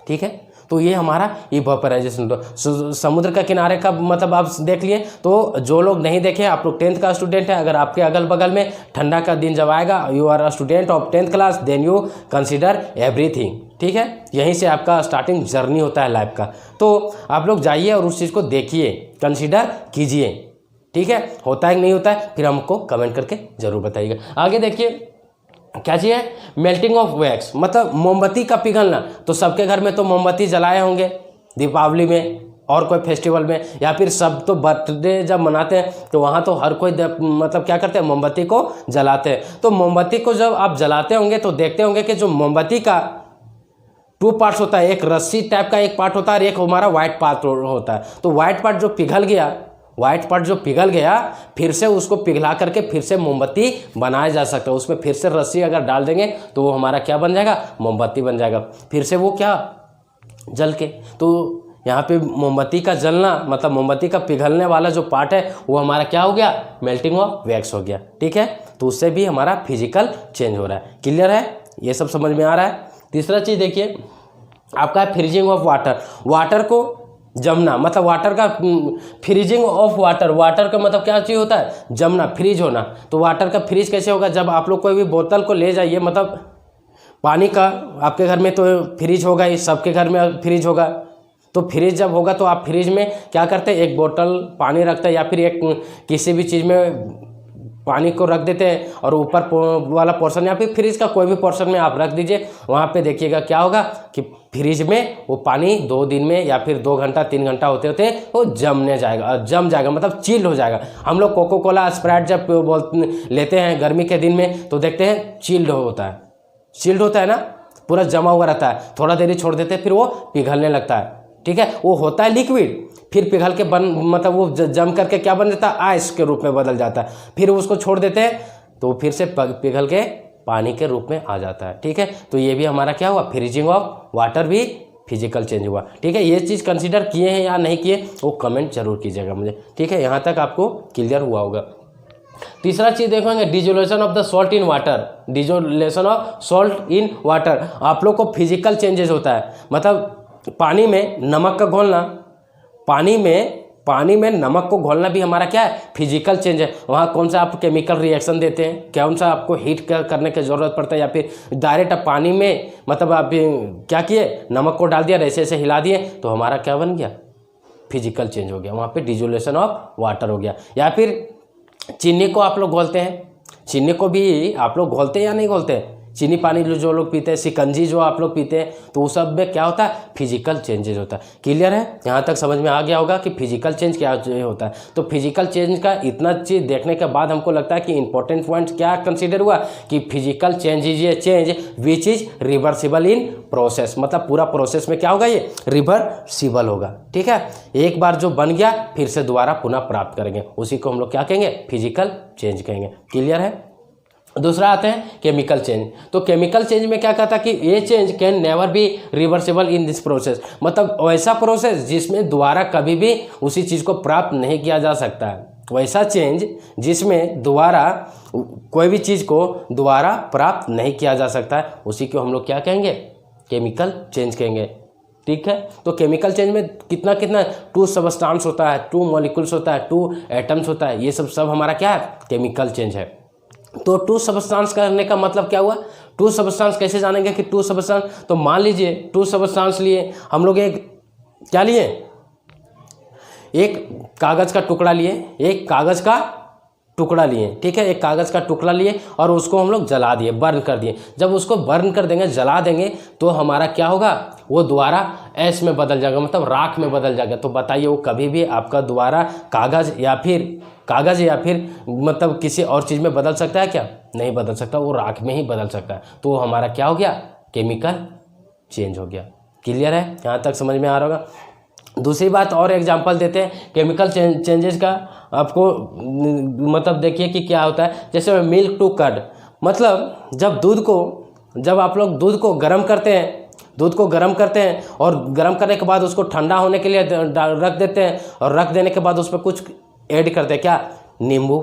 ठीक है, तो ये हमारा इवेपोराइजेशन। समुद्र का किनारे का मतलब आप देख लिए। तो जो लोग नहीं देखे, आप लोग 10th का स्टूडेंट है, अगर आपके अगल बगल में ठंडा का दिन जब आएगा, you are a student of 10th class, then you consider everything. ठीक है, यहीं से आपका स्टार्टिंग जर्नी होता है लाइफ का। तो आप लोग जाइए और उस चीज़ को देखिए, कंसीडर कीजिए। ठीक है, होता है कि नहीं होता है, फिर हमको कमेंट करके जरूर बताइएगा। आगे देखिए क्या चीज़ है, मेल्टिंग ऑफ वैक्स, मतलब मोमबत्ती का पिघलना। तो सबके घर में तो मोमबत्ती जलाए होंगे दीपावली में और कोई फेस्टिवल में, या फिर सब तो बर्थडे जब मनाते हैं तो वहाँ तो हर कोई मतलब क्या करते हैं, मोमबत्ती को जलाते हैं। तो मोमबत्ती को जब आप जलाते होंगे तो देखते होंगे कि जो मोमबत्ती का 2 पार्ट्स होता है, एक रस्सी टाइप का एक पार्ट होता है और एक हमारा व्हाइट पार्ट होता है। तो व्हाइट पार्ट जो पिघल गया, फिर से उसको पिघला करके फिर से मोमबत्ती बनाया जा सकता है। उसमें फिर से रस्सी अगर डाल देंगे तो वो हमारा क्या बन जाएगा, मोमबत्ती बन जाएगा, फिर से वो क्या जल के। तो यहाँ पे मोमबत्ती का जलना मतलब मोमबत्ती का पिघलने वाला जो पार्ट है वो हमारा क्या हो गया, मेल्टिंग ऑफ वैक्स हो गया। ठीक है, तो उससे भी हमारा फिजिकल चेंज हो रहा है। क्लियर है, ये सब समझ में आ रहा है। तीसरा चीज़ देखिए आपका है फ्रीजिंग ऑफ वाटर। वाटर को जमना, मतलब वाटर का फ्रीजिंग ऑफ वाटर। वाटर का मतलब क्या चीज़ होता है, जमना, फ्रीज होना। तो वाटर का फ्रीज कैसे होगा, जब आप लोग कोई भी बोतल को ले जाइए, मतलब पानी का, आपके घर में तो फ्रिज होगा ही, सबके घर में फ्रिज होगा। तो फ्रिज जब होगा तो आप फ्रिज में क्या करते हैं, एक बोतल पानी रखते हैं या फिर एक किसी भी चीज़ में पानी को रख देते हैं और ऊपर वाला पोर्शन या फिर फ्रिज का कोई भी पोर्शन में आप रख दीजिए। वहाँ पे देखिएगा क्या होगा कि फ्रिज में वो पानी 2 दिन में या फिर 2 घंटा 3 घंटा होते होते वो जम जाएगा, मतलब चिल्ड हो जाएगा। हम लोग कोको कोला स्प्राइट जब लेते हैं गर्मी के दिन में तो देखते हैं चिल्ड होता है ना, पूरा जमा हुआ रहता है। थोड़ा देर ही छोड़ देते हैं फिर वो पिघलने लगता है। ठीक है, वो होता है लिक्विड, फिर पिघल के मतलब वो जम करके क्या बन जाता है, आइस के रूप में बदल जाता है। फिर उसको छोड़ देते हैं तो फिर से पिघल के पानी के रूप में आ जाता है। ठीक है, तो ये भी हमारा क्या हुआ, फ्रीजिंग ऑफ वाटर भी फिजिकल चेंज हुआ। ठीक है, ये चीज़ कंसीडर किए हैं या नहीं किए वो कमेंट जरूर कीजिएगा मुझे। ठीक है, यहाँ तक आपको क्लियर हुआ होगा। तीसरा चीज़ देखेंगे dissolution of the salt in water. Dissolution of salt in water, आप लोग को फिजिकल चेंजेस होता है, मतलब पानी में नमक का घोलना, पानी में पानी में नमक को घोलना भी हमारा क्या है, फिजिकल चेंज है। वहाँ कौन सा आप केमिकल रिएक्शन देते हैं, कौन सा आपको हीट करने की ज़रूरत पड़ता है, या फिर डायरेक्ट आप पानी में मतलब आप क्या किए, नमक को डाल दिया, ऐसे ऐसे हिला दिए, तो हमारा क्या बन गया, फिजिकल चेंज हो गया, वहाँ पे डिजोल्यूशन ऑफ वाटर हो गया। या फिर चीनी को आप लोग घोलते हैं, चीनी को भी आप लोग घोलते हैं या नहीं घोलते हैं, चीनी पानी जो लोग पीते हैं, शिकंजी जो आप लोग पीते हैं, तो उस सब में क्या होता है, फिजिकल चेंजेज होता है। क्लियर है, यहाँ तक समझ में आ गया होगा कि फिजिकल चेंज क्या होता है। तो फिजिकल चेंज का इतना चीज़ देखने के बाद हमको लगता है कि इंपॉर्टेंट पॉइंट क्या कंसीडर हुआ कि physical change is a change which is reversible in process, मतलब पूरा प्रोसेस में क्या होगा, ये रिवर्सिबल होगा। ठीक है, एक बार जो बन गया फिर से दोबारा पुनः प्राप्त करेंगे, उसी को हम लोग क्या कहेंगे, फिजिकल चेंज कहेंगे। क्लियर है। दूसरा आते हैं केमिकल चेंज। तो केमिकल चेंज में क्या कहता है कि ये change can never be reversible in this process, मतलब वैसा प्रोसेस जिसमें दोबारा कभी भी उसी चीज़ को प्राप्त नहीं किया जा सकता है, वैसा चेंज जिसमें दोबारा कोई भी चीज़ को दोबारा प्राप्त नहीं किया जा सकता है, उसी को हम लोग क्या कहेंगे, केमिकल चेंज कहेंगे। ठीक है, तो केमिकल चेंज में कितना कितना 2 सबस्टांस होता है, 2 मॉलिक्यूल्स होता है, 2 एटम्स होता है, ये सब हमारा क्या है, केमिकल चेंज है। तो 2 सबस्टांस करने का मतलब क्या हुआ, 2 सबस्टांस कैसे जानेंगे कि 2 सबस्टांस, तो मान लीजिए 2 सबस्टांस लिए हम लोग, एक क्या लिए, एक कागज़ का टुकड़ा लिए, एक कागज़ का टुकड़ा लिए, ठीक है, एक कागज़ का टुकड़ा लिए और उसको हम लोग जला दिए, बर्न कर दिए। जब उसको बर्न कर देंगे, जला देंगे, तो हमारा क्या होगा, वो दोबारा ऐश में बदल जाएगा, मतलब राख में बदल जाएगा। तो बताइए, वो कभी भी आपका दोबारा कागज़ या फिर मतलब किसी और चीज़ में बदल सकता है क्या, नहीं बदल सकता, वो राख में ही बदल सकता है। तो हमारा क्या हो गया, केमिकल चेंज हो गया। क्लियर है, यहाँ तक समझ में आ रहा होगा। दूसरी बात और एग्जांपल देते हैं केमिकल चेंजेस का आपको, मतलब देखिए कि क्या होता है। जैसे मिल्क टू कर्ड, मतलब जब आप लोग दूध को गर्म करते हैं और गर्म करने के बाद उसको ठंडा होने के लिए रख देते हैं, और रख देने के बाद उस पर कुछ ऐड करते हैं, क्या, नींबू,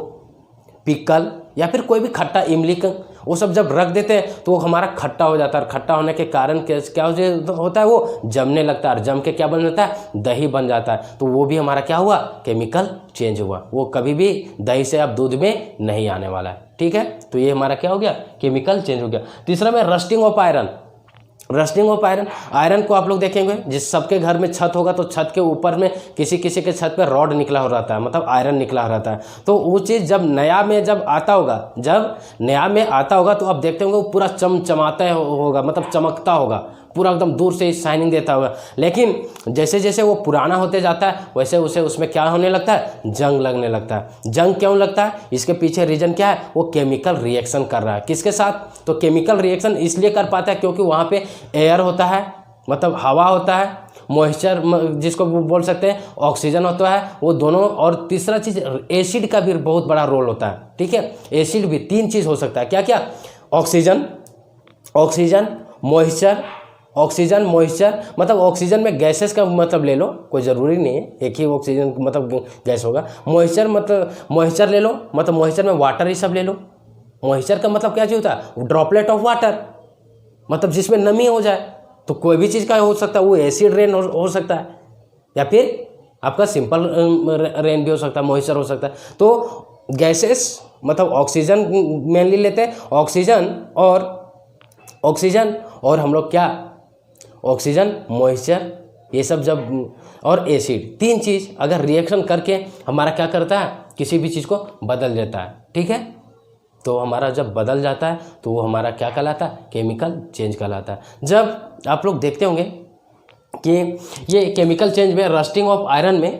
पिकल या फिर कोई भी खट्टा, इमली का, वो सब जब रख देते हैं तो वो हमारा खट्टा हो जाता है। और खट्टा होने के कारण क्या होता है, वो जमने लगता है, और जम के क्या बन जाता है, दही बन जाता है। तो वो भी हमारा क्या हुआ, केमिकल चेंज हुआ। वो कभी भी दही से अब दूध में नहीं आने वाला है। ठीक है, तो ये हमारा क्या हो गया, केमिकल चेंज हो गया। तीसरा में rusting of iron. Rusting of iron को आप लोग देखेंगे, जिस सबके घर में छत होगा तो छत के ऊपर में किसी किसी के छत पे रॉड निकला हो रहता है, मतलब आयरन निकला हो रहता है। तो वो चीज़ जब नया में आता होगा तो आप देखते होंगे वो पूरा चमचमाता होगा, मतलब चमकता होगा, पूरा एकदम दूर से शाइनिंग देता होगा। लेकिन जैसे जैसे वो पुराना होते जाता है वैसे उसे उसमें क्या होने लगता है, जंग लगने लगता है। जंग क्यों लगता है, इसके पीछे रीजन क्या है, वो केमिकल रिएक्शन कर रहा है। किसके साथ, तो केमिकल रिएक्शन इसलिए कर पाता है क्योंकि वहाँ पे एयर होता है, मतलब हवा होता है, मॉइस्चर जिसको बोल सकते हैं, ऑक्सीजन होता है, वो दोनों, और तीसरा चीज़ एसिड का भी बहुत बड़ा रोल होता है। ठीक है, एसिड भी 3 चीज़ हो सकता है, क्या क्या, ऑक्सीजन मॉइस्चर, मतलब ऑक्सीजन में गैसेस का मतलब ले लो, कोई ज़रूरी नहीं है एक ही ऑक्सीजन मतलब गैस होगा। मॉइस्चर ले लो, मतलब मॉइस्चर में वाटर ही सब ले लो। मॉइस्चर का मतलब क्या चीज़ होता है, ड्रॉपलेट ऑफ वाटर, मतलब जिसमें नमी हो जाए। तो कोई भी चीज़ का हो सकता है, वो एसिड रेन हो सकता है, या फिर आपका सिंपल रेन भी हो सकता है, मॉइस्चर हो सकता है। तो गैसेस मतलब ऑक्सीजन मेनली लेते हैं, ऑक्सीजन और हम लोग क्या, ऑक्सीजन, मॉइस्चर, ये सब जब, और एसिड, 3 चीज़ अगर रिएक्शन करके हमारा क्या करता है, किसी भी चीज़ को बदल देता है। ठीक है, तो हमारा जब बदल जाता है तो वो हमारा क्या कहलाता है, केमिकल चेंज कहलाता है। जब आप लोग देखते होंगे कि ये केमिकल चेंज में रस्टिंग ऑफ आयरन में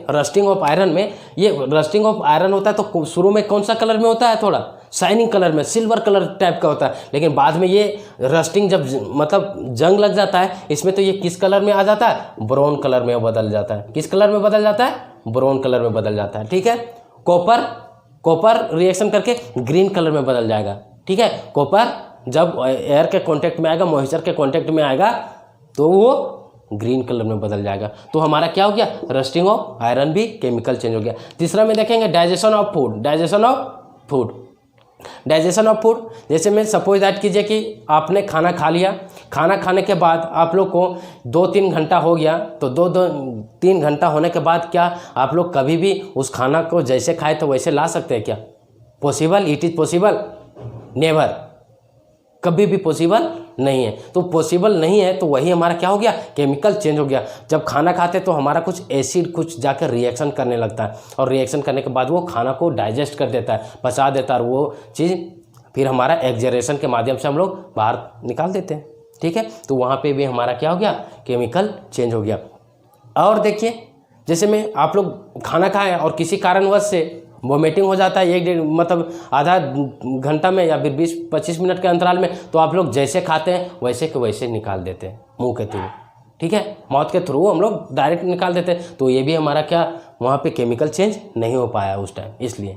ये रस्टिंग ऑफ आयरन होता है, तो शुरू में कौन सा कलर में होता है, थोड़ा शाइनिंग कलर में, सिल्वर कलर टाइप का होता है। लेकिन बाद में ये रस्टिंग जब मतलब जंग लग जाता है इसमें, तो ये किस कलर में आ जाता है, ब्राउन कलर में बदल जाता है। किस कलर में बदल जाता है, ब्राउन कलर में बदल जाता है। ठीक है, कॉपर रिएक्शन करके ग्रीन कलर में बदल जाएगा। ठीक है, कॉपर जब एयर के कांटेक्ट में आएगा, मॉइस्चर के कांटेक्ट में आएगा, तो वो ग्रीन कलर में बदल जाएगा। तो हमारा क्या हो गया, रस्टिंग ऑफ आयरन भी केमिकल चेंज हो गया। तीसरा में देखेंगे digestion of food. Digestion of food, जैसे मैं सपोज दैट कीजिए कि आपने खाना खा लिया, खाना खाने के बाद आप लोग को 2-3 घंटा हो गया, तो 2-3 घंटा होने के बाद क्या आप लोग कभी भी उस खाना को जैसे खाए तो वैसे ला सकते हैं क्या? Possible? It is possible? Never, कभी भी पॉसिबल नहीं है। तो पॉसिबल नहीं है तो वही हमारा क्या हो गया? केमिकल चेंज हो गया। जब खाना खाते तो हमारा कुछ एसिड कुछ जाकर रिएक्शन करने लगता है, और रिएक्शन करने के बाद वो खाना को डाइजेस्ट कर देता है, पचा देता है, और वो चीज़ फिर हमारा एक्सजरेशन के माध्यम से हम लोग बाहर निकाल देते हैं। ठीक है, तो वहाँ पे भी हमारा क्या हो गया? केमिकल चेंज हो गया। और देखिए, जैसे में आप लोग खाना खाएं और किसी कारणवश से वोमिटिंग हो जाता है 1-1.5 मतलब आधा घंटा में या फिर 20-25 मिनट के अंतराल में, तो आप लोग जैसे खाते हैं वैसे के वैसे निकाल देते हैं मुंह के थ्रू। ठीक है, माउथ के थ्रू हम लोग डायरेक्ट निकाल देते हैं। तो ये भी हमारा क्या, वहाँ पे केमिकल चेंज नहीं हो पाया उस टाइम। इसलिए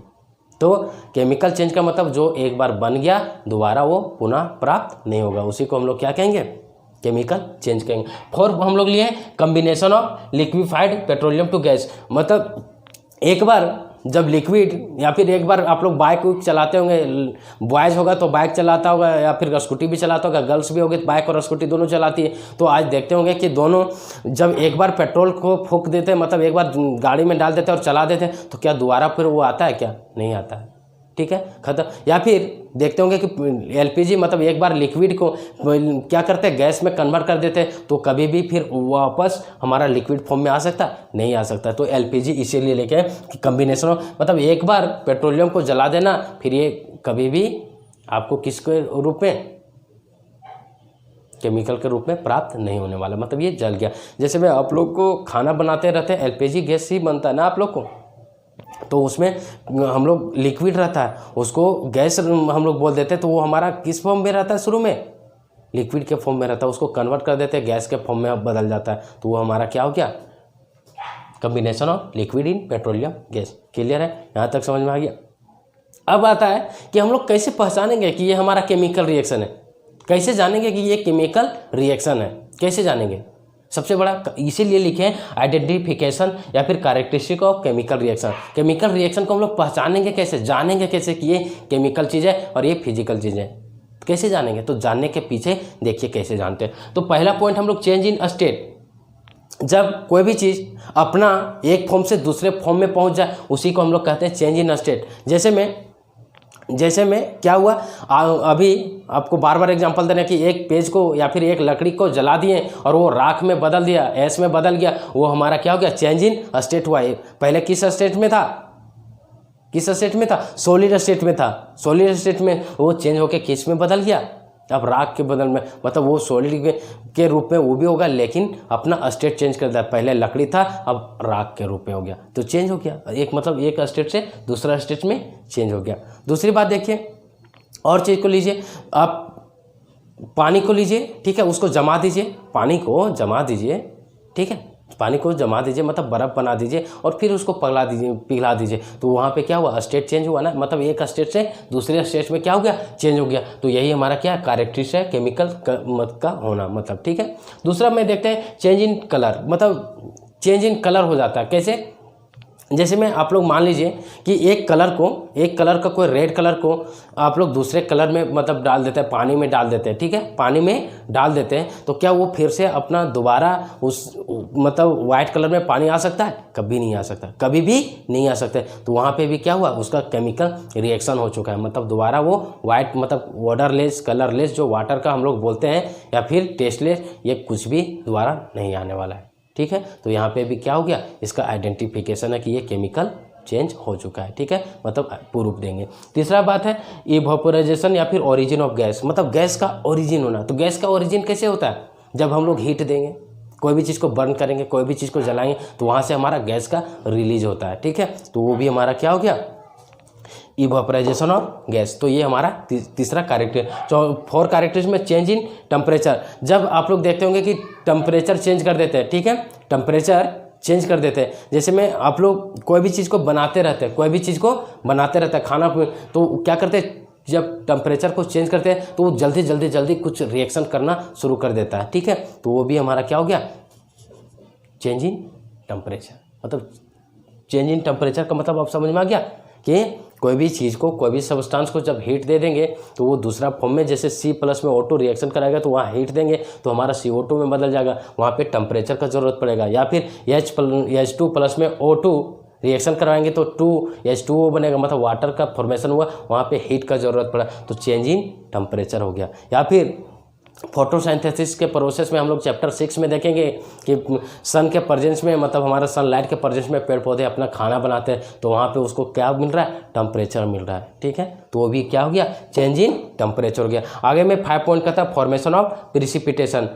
तो केमिकल चेंज का मतलब जो एक बार बन गया दोबारा वो पुनः प्राप्त नहीं होगा, उसी को हम लोग क्या कहेंगे? केमिकल चेंज कहेंगे। 4 हम लोग लिए combination of liquefied petroleum to gas, मतलब एक बार जब लिक्विड या फिर एक बार आप लोग बाइक चलाते होंगे, बॉयज़ होगा तो बाइक चलाता होगा या फिर स्कूटी भी चलाता होगा, गर्ल्स भी होगी तो बाइक और स्कूटी दोनों चलाती है। तो आज देखते होंगे कि दोनों जब एक बार पेट्रोल को फूंक देते हैं, मतलब एक बार गाड़ी में डाल देते हैं और चला देते हैं, तो क्या दोबारा फिर वो आता है? क्या नहीं आता है। ठीक है, खत्म। या फिर देखते होंगे कि एलपीजी मतलब एक बार लिक्विड को क्या करते हैं? गैस में कन्वर्ट कर देते हैं, तो कभी भी फिर वापस हमारा लिक्विड फॉर्म में आ सकता है? नहीं आ सकता। तो एलपीजी इसीलिए लेके कि कम्बिनेशन मतलब एक बार पेट्रोलियम को जला देना, फिर ये कभी भी आपको किसके रूप में? केमिकल के रूप में प्राप्त नहीं होने वाला, मतलब ये जल गया। जैसे मैं आप लोग को खाना बनाते रहते हैं, एलपीजी गैस ही बनता है ना आप लोग को, तो उसमें हम लोग लिक्विड रहता है, उसको गैस हम लोग बोल देते हैं। तो वो हमारा किस फॉर्म में रहता है? शुरू में लिक्विड के फॉर्म में रहता है, उसको कन्वर्ट कर देते हैं, गैस के फॉर्म में अब बदल जाता है। तो वो हमारा क्या हो गया? Combination of liquid in petroleum gas. Clear है? यहाँ तक समझ में आ गया। अब आता है कि हम लोग कैसे पहचानेंगे कि ये हमारा केमिकल रिएक्शन है? कैसे जानेंगे कि ये केमिकल रिएक्शन है? कैसे जानेंगे? सबसे बड़ा इसीलिए लिखे हैं आइडेंटिफिकेशन या फिर characteristic of chemical reaction. Chemical reaction को हम लोग पहचानेंगे कैसे, जानेंगे कैसे कि ये केमिकल चीज़ है और ये फिजिकल चीज़ है? कैसे जानेंगे? तो जानने के पीछे देखिए कैसे जानते हैं। तो पहला पॉइंट हम लोग चेंज इन स्टेट, जब कोई भी चीज़ अपना एक फॉर्म से दूसरे फॉर्म में पहुंच जाए उसी को हम लोग कहते हैं चेंज इन स्टेट। जैसे में क्या हुआ, अभी आपको बार बार एग्जांपल दे रहे हैं कि एक पेज को या फिर एक लकड़ी को जला दिए और वो राख में बदल दिया, ऐश में बदल गया, वो हमारा क्या हो गया? चेंज इन स्टेट हुआ। पहले किस स्टेट में था? सॉलिड स्टेट में था। सॉलिड स्टेट में वो चेंज होकर किस में बदल गया? अब राख के बदल में, मतलब वो सॉलिड के रूप में वो भी होगा, लेकिन अपना स्टेट चेंज कर दिया। पहले लकड़ी था, अब राख के रूप में हो गया, तो चेंज हो गया। मतलब एक स्टेट से दूसरा स्टेट में चेंज हो गया। दूसरी बात देखिए, और चीज़ को लीजिए, आप पानी को लीजिए, ठीक है, उसको जमा दीजिए, पानी को जमा दीजिए, ठीक है, पानी को जमा दीजिए मतलब बर्फ़ बना दीजिए और फिर उसको पिघला दीजिए। तो वहाँ पे क्या हुआ? स्टेट चेंज हुआ ना, मतलब एक स्टेट से दूसरे स्टेट में क्या हो गया? चेंज हो गया। तो यही हमारा क्या कैरेक्टरिस्टिक है केमिकल का होना, मतलब ठीक है। दूसरा में देखते हैं चेंज इन कलर, मतलब चेंज इन कलर हो जाता है। कैसे? जैसे में आप लोग मान लीजिए कि एक कलर का कोई रेड कलर को आप लोग दूसरे कलर में मतलब डाल देते हैं, पानी में डाल देते हैं, ठीक है, पानी में डाल देते हैं, तो क्या वो फिर से अपना दोबारा उस मतलब वाइट कलर में पानी आ सकता है? कभी नहीं आ सकता, कभी भी नहीं आ सकता। तो वहाँ पे भी क्या हुआ? उसका केमिकल रिएक्शन हो चुका है, मतलब दोबारा वो वाइट मतलब वाटरलेस, कलरलेस जो वाटर का हम लोग बोलते हैं या फिर टेस्टलेस, ये कुछ भी दोबारा नहीं आने वाला है। ठीक है, तो यहाँ पे भी क्या हो गया? इसका आइडेंटिफिकेशन है कि ये केमिकल चेंज हो चुका है। ठीक है, मतलब प्रूफ देंगे। तीसरा बात है इवेपोराइजेशन या फिर ओरिजिन ऑफ गैस, मतलब गैस का ओरिजिन होना। तो गैस का ओरिजिन कैसे होता है? जब हम लोग हीट देंगे, कोई भी चीज़ को बर्न करेंगे, कोई भी चीज़ को जलाएंगे, तो वहाँ से हमारा गैस का रिलीज होता है। ठीक है, तो वो भी हमारा क्या हो गया? इवेपोराइजेशन ऑफ गैस। तो ये हमारा तीसरा कैरेक्टर। 4 कैरेक्टर्स में चेंज इन टेम्परेचर, जब आप लोग देखते होंगे कि टेम्परेचर चेंज कर देते हैं, ठीक है, टेम्परेचर चेंज कर देते हैं। जैसे में आप लोग कोई भी चीज़ को बनाते रहते हैं, खाना, तो क्या करते हैं? जब टेम्परेचर को चेंज करते हैं तो वो जल्दी कुछ रिएक्शन करना शुरू कर देता है। ठीक है, तो वो भी हमारा क्या हो गया? Change in temperature. मतलब चेंज इन टेम्परेचर का मतलब आप समझ में आ गया कि कोई भी चीज़ को, कोई भी सब्सटेंस को जब हीट दे देंगे तो वो दूसरा फॉर्म में, जैसे C+ में O2 रिएक्शन कराएगा तो वहाँ हीट देंगे तो हमारा CO2 में बदल जाएगा, वहाँ पे टेम्परेचर का ज़रूरत पड़ेगा। या फिर H2+ में O2 रिएक्शन करवाएंगे तो 2H2O बनेगा, मतलब वाटर का फॉर्मेशन हुआ, वहाँ पे हीट का ज़रूरत पड़ा तो चेंज इन टेम्परेचर हो गया। या फिर फोटोसिंथेसिस के प्रोसेस में हम लोग चैप्टर 6 में देखेंगे कि सन के प्रेजेंस में, मतलब हमारा सनलाइट के प्रेजेंस में पेड़ पौधे अपना खाना बनाते हैं तो वहाँ पे उसको क्या मिल रहा है, टेम्परेचर मिल रहा है। ठीक है, तो वो भी क्या हो गया, चेंज इन टेम्परेचर हो गया। आगे में 5 पॉइंट का था formation of precipitation.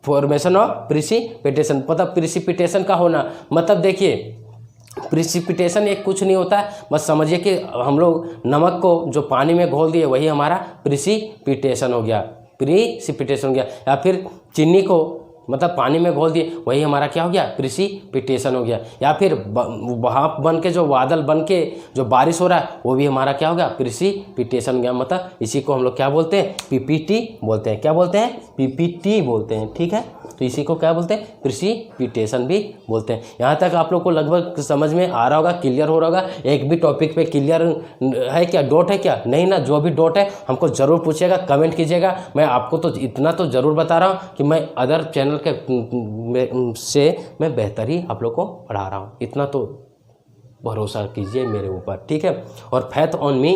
Formation of precipitation, मतलब प्रिसिपिटेशन का होना, मतलब देखिए प्रिसिपिटेशन एक कुछ नहीं होता है, बस समझिए कि हम लोग नमक को जो पानी में घोल दिए वही हमारा प्रिसिपिटेशन हो गया, प्रिसिपिटेशन हो गया। या फिर चीनी को मतलब पानी में घोल दिए वही हमारा क्या हो गया, प्रिसिपिटेशन हो गया। या फिर भाप बन के जो बादल बन के जो बारिश हो रहा है वो भी हमारा क्या हो गया, प्रिसिपिटेशन हो गया। मतलब इसी को हम लोग क्या बोलते हैं, PPT बोलते हैं। क्या बोलते हैं, PPT बोलते हैं। ठीक है, तो इसी को क्या बोलते हैं, प्रिसिपिटेशन भी बोलते हैं। यहाँ तक आप लोग को लगभग समझ में आ रहा होगा, क्लियर हो रहा होगा। एक भी टॉपिक पे क्लियर है क्या, डाउट है क्या, नहीं ना? जो भी डाउट है हमको ज़रूर पूछिएगा, कमेंट कीजिएगा। मैं आपको तो इतना तो ज़रूर बता रहा हूँ कि मैं अदर चैनल के से मैं बेहतर ही आप लोग को पढ़ा रहा हूँ, इतना तो भरोसा कीजिए मेरे ऊपर। ठीक है, और फैथ ऑन मी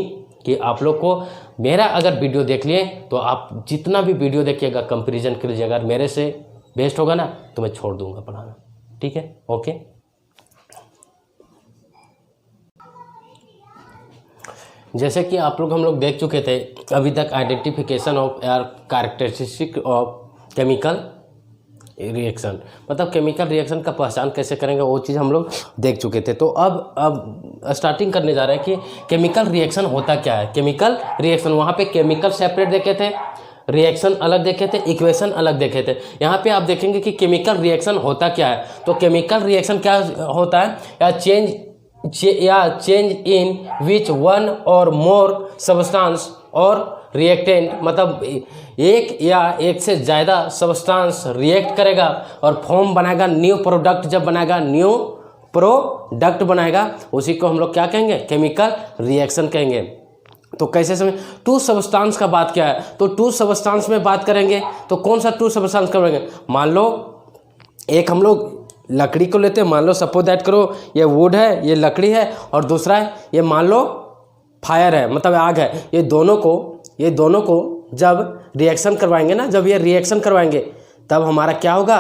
कि आप लोग को मेरा अगर वीडियो देख लिए तो आप जितना भी वीडियो देखिएगा कंपैरिजन कीजिएगा, अगर मेरे से बेस्ट होगा ना तो मैं छोड़ दूंगा पढ़ाना। ठीक है, ओके। जैसे कि आप लोग हम लोग देख चुके थे अभी तक, identification of air characteristic of chemical reaction, मतलब केमिकल रिएक्शन का पहचान कैसे करेंगे वो चीज़ हम लोग देख चुके थे। तो अब स्टार्टिंग करने जा रहे हैं कि केमिकल रिएक्शन होता क्या है। केमिकल रिएक्शन, वहाँ पे केमिकल सेपरेट देखे थे, रिएक्शन अलग देखे थे, इक्वेशन अलग देखे थे। यहाँ पे आप देखेंगे कि केमिकल रिएक्शन होता क्या है। तो केमिकल रिएक्शन क्या होता है, या चेंज इन विच वन और मोर सब्सटेंस और रिएक्टेंट, मतलब एक या एक से ज़्यादा सब्सटेंस रिएक्ट करेगा और फॉर्म बनाएगा न्यू प्रोडक्ट। जब बनाएगा न्यू प्रोडक्ट बनाएगा उसी को हम लोग क्या कहेंगे, केमिकल रिएक्शन कहेंगे। तो कैसे समझ, टू सब्सटेंस का बात क्या है, तो टू सब्सटेंस में बात करेंगे तो कौन सा टू सब्सटेंस करेंगे। मान लो एक हम लोग लकड़ी को लेते हैं, मान लो सपोज दैट करो ये वुड है, ये लकड़ी है, और दूसरा है ये मान लो फायर है, मतलब आग है। ये दोनों को जब रिएक्शन करवाएंगे ना, जब ये रिएक्शन करवाएंगे तब हमारा क्या होगा,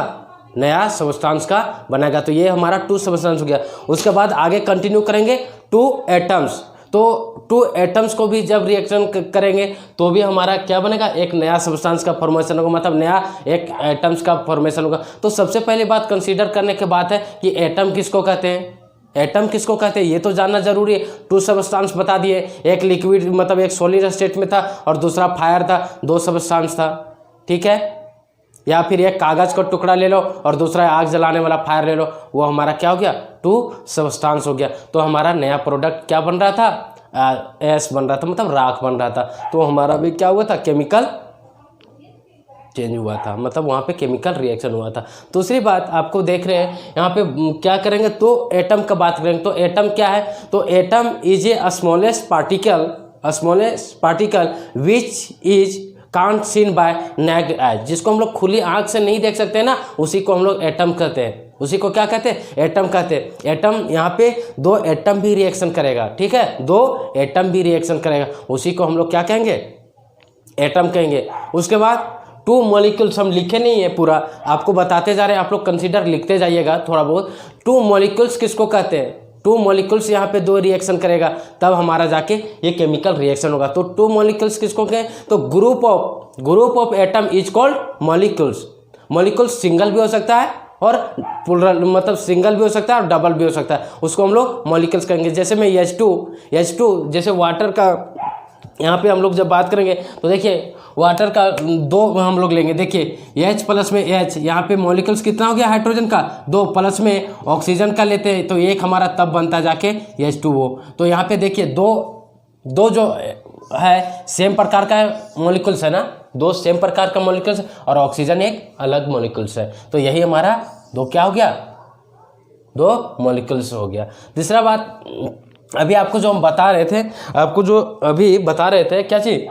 नया सब्सटेंस का बनेगा। तो ये हमारा टू सब्सटेंस हो गया। उसके बाद आगे कंटिन्यू करेंगे टू एटम्स, तो टू एटम्स को भी जब रिएक्शन करेंगे तो भी हमारा क्या बनेगा, एक नया सब्सटेंस का फॉर्मेशन होगा, मतलब नया एक एटम्स का फॉर्मेशन होगा। तो सबसे पहली बात कंसीडर करने के बात है कि एटम किसको कहते हैं, एटम किसको कहते हैं ये तो जानना जरूरी है। टू सब्सटेंस बता दिए, एक लिक्विड मतलब एक सॉलिड स्टेट में था और दूसरा फायर था, दो सब्सटेंस था। ठीक है, या फिर एक कागज का टुकड़ा ले लो और दूसरा आग जलाने वाला फायर ले लो, वो हमारा क्या हो गया, टू सब्सटेंस हो गया। तो हमारा नया प्रोडक्ट क्या बन रहा था, एस बन रहा था, मतलब राख बन रहा था। तो हमारा भी क्या हुआ था, केमिकल चेंज हुआ था, मतलब वहाँ पे केमिकल रिएक्शन हुआ था। दूसरी बात आपको देख रहे हैं यहाँ पे क्या करेंगे, तो एटम का बात करेंगे। तो एटम क्या है, तो atom is a smallest particle which is can't seen by naked eyes, जिसको हम लोग खुली आंख से नहीं देख सकते ना, उसी को हम लोग एटम कहते हैं। उसी को क्या कहते हैं, एटम कहते हैं। एटम यहाँ पे दो एटम भी रिएक्शन करेगा, ठीक है, दो एटम भी रिएक्शन करेगा, उसी को हम लोग क्या कहेंगे, एटम कहेंगे। उसके बाद टू मॉलिक्यूल्स, हम लिखे नहीं है पूरा, आपको बताते जा रहे हैं, आप लोग कंसीडर लिखते जाइएगा थोड़ा बहुत। टू मॉलिक्यूल्स किसको कहते हैं, टू मॉलिक्यूल्स यहाँ पे दो रिएक्शन करेगा तब हमारा जाके ये केमिकल रिएक्शन होगा। तो टू मॉलिक्यूल्स किसको कहें, तो group of atom is called molecules. Molecules single भी हो सकता है और प्लुरल, मतलब सिंगल भी हो सकता है और डबल भी हो सकता है, उसको हम लोग मॉलिक्यूल्स कहेंगे। जैसे में H2 जैसे वाटर का यहाँ पे हम लोग जब बात करेंगे तो देखिए वाटर का दो हम लोग लेंगे, देखिए H प्लस में H, यहाँ पे मॉलिक्यूल्स कितना हो गया हाइड्रोजन का, दो, प्लस में ऑक्सीजन का लेते हैं तो एक हमारा तब बनता जाके H2O। तो यहाँ पे देखिए दो जो है सेम प्रकार का मॉलिक्यूल्स है ना, दो सेम प्रकार का मॉलिक्यूल्स और ऑक्सीजन एक अलग मॉलिक्यूल्स है। तो यही हमारा दो क्या हो गया, दो मॉलिक्यूल्स हो गया। दूसरा बात अभी आपको जो हम बता रहे थे, आपको जो अभी बता रहे थे क्या चीज़,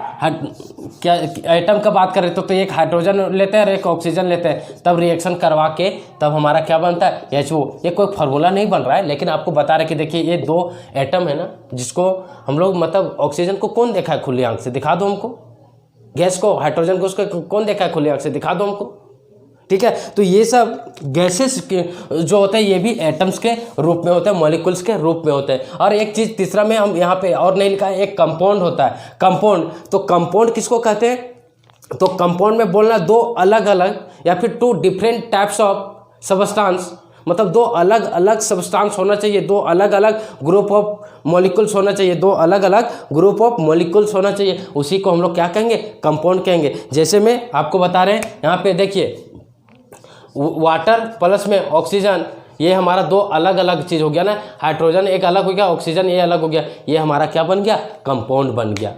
क्या एटम का बात कर रहे थे, तो एक हाइड्रोजन लेते हैं और एक ऑक्सीजन लेते हैं, तब रिएक्शन करवा के तब हमारा क्या बनता है, H2O। ये कोई फार्मूला नहीं बन रहा है, लेकिन आपको बता रहे कि देखिए ये दो एटम है ना, जिसको हम लोग मतलब ऑक्सीजन को कौन देखा है खुली आंख से, दिखा दो हमको। गैस को, हाइड्रोजन को, उसको कौन देखा है खुली आंख से, दिखा दो हमको। ठीक है, तो ये सब गैसेस जो होते हैं ये भी एटम्स के रूप में होते हैं, मॉलिक्यूल्स के रूप में होते हैं। और एक चीज़ तीसरा में हम यहाँ पे और नहीं लिखा है, एक कंपाउंड होता है। कंपाउंड, तो कंपाउंड किसको कहते हैं, तो कंपाउंड में बोलना दो अलग अलग या फिर two different types of substance, मतलब दो अलग अलग सब्सटेंस होना चाहिए, दो अलग अलग ग्रुप ऑफ मॉलिक्यूल्स होना चाहिए, दो अलग अलग ग्रुप ऑफ मॉलिक्यूल्स होना चाहिए, उसी को हम लोग क्या कहेंगे, कंपाउंड कहेंगे। जैसे मैं आपको बता रहे हैं यहाँ पे देखिए, वाटर प्लस में ऑक्सीजन, ये हमारा दो अलग अलग चीज़ हो गया ना, हाइड्रोजन एक अलग हो गया, ऑक्सीजन ये अलग हो गया, ये हमारा क्या बन गया, कंपाउंड बन गया।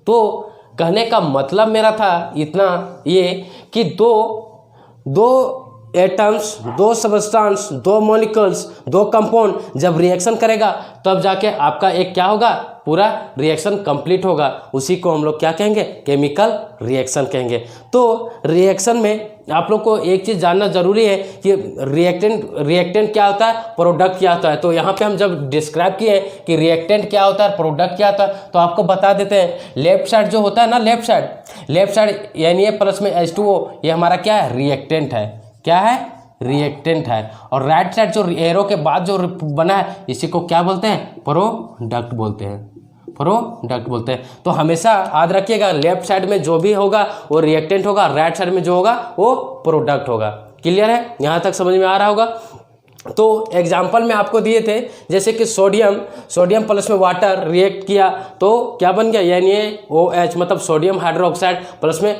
तो कहने का मतलब मेरा था इतना ये कि दो एटम्स, दो सबस्टेंस, दो मॉलिक्यूल्स, दो कंपाउंड जब रिएक्शन करेगा तब जाके आपका एक क्या होगा, पूरा रिएक्शन कंप्लीट होगा, उसी को हम लोग क्या कहेंगे, केमिकल रिएक्शन कहेंगे। तो रिएक्शन में आप लोग को एक चीज़ जानना जरूरी है कि रिएक्टेंट क्या होता है, प्रोडक्ट क्या होता है। तो यहाँ पे हम जब डिस्क्राइब किए कि रिएक्टेंट क्या होता है, प्रोडक्ट क्या होता है, तो आपको बता देते हैं। लेफ्ट साइड जो होता है ना, लेफ्ट साइड यानी ये प्लस में H2O, ये हमारा क्या है, रिएक्टेंट है। क्या है, रिएक्टेंट है। और राइट साइड जो एरो के बाद जो बना है, इसी को क्या बोलते हैं, प्रोडक्ट बोलते हैं, प्रोडक्ट बोलते हैं। तो हमेशा याद रखिएगा, लेफ्ट साइड में जो भी होगा वो रिएक्टेंट होगा, राइट साइड में जो होगा वो प्रोडक्ट होगा। क्लियर है, यहाँ तक समझ में आ रहा होगा। तो एग्जाम्पल में आपको दिए थे, जैसे कि सोडियम प्लस में वाटर रिएक्ट किया तो क्या बन गया, यानी OH मतलब सोडियम हाइड्रोक्साइड प्लस में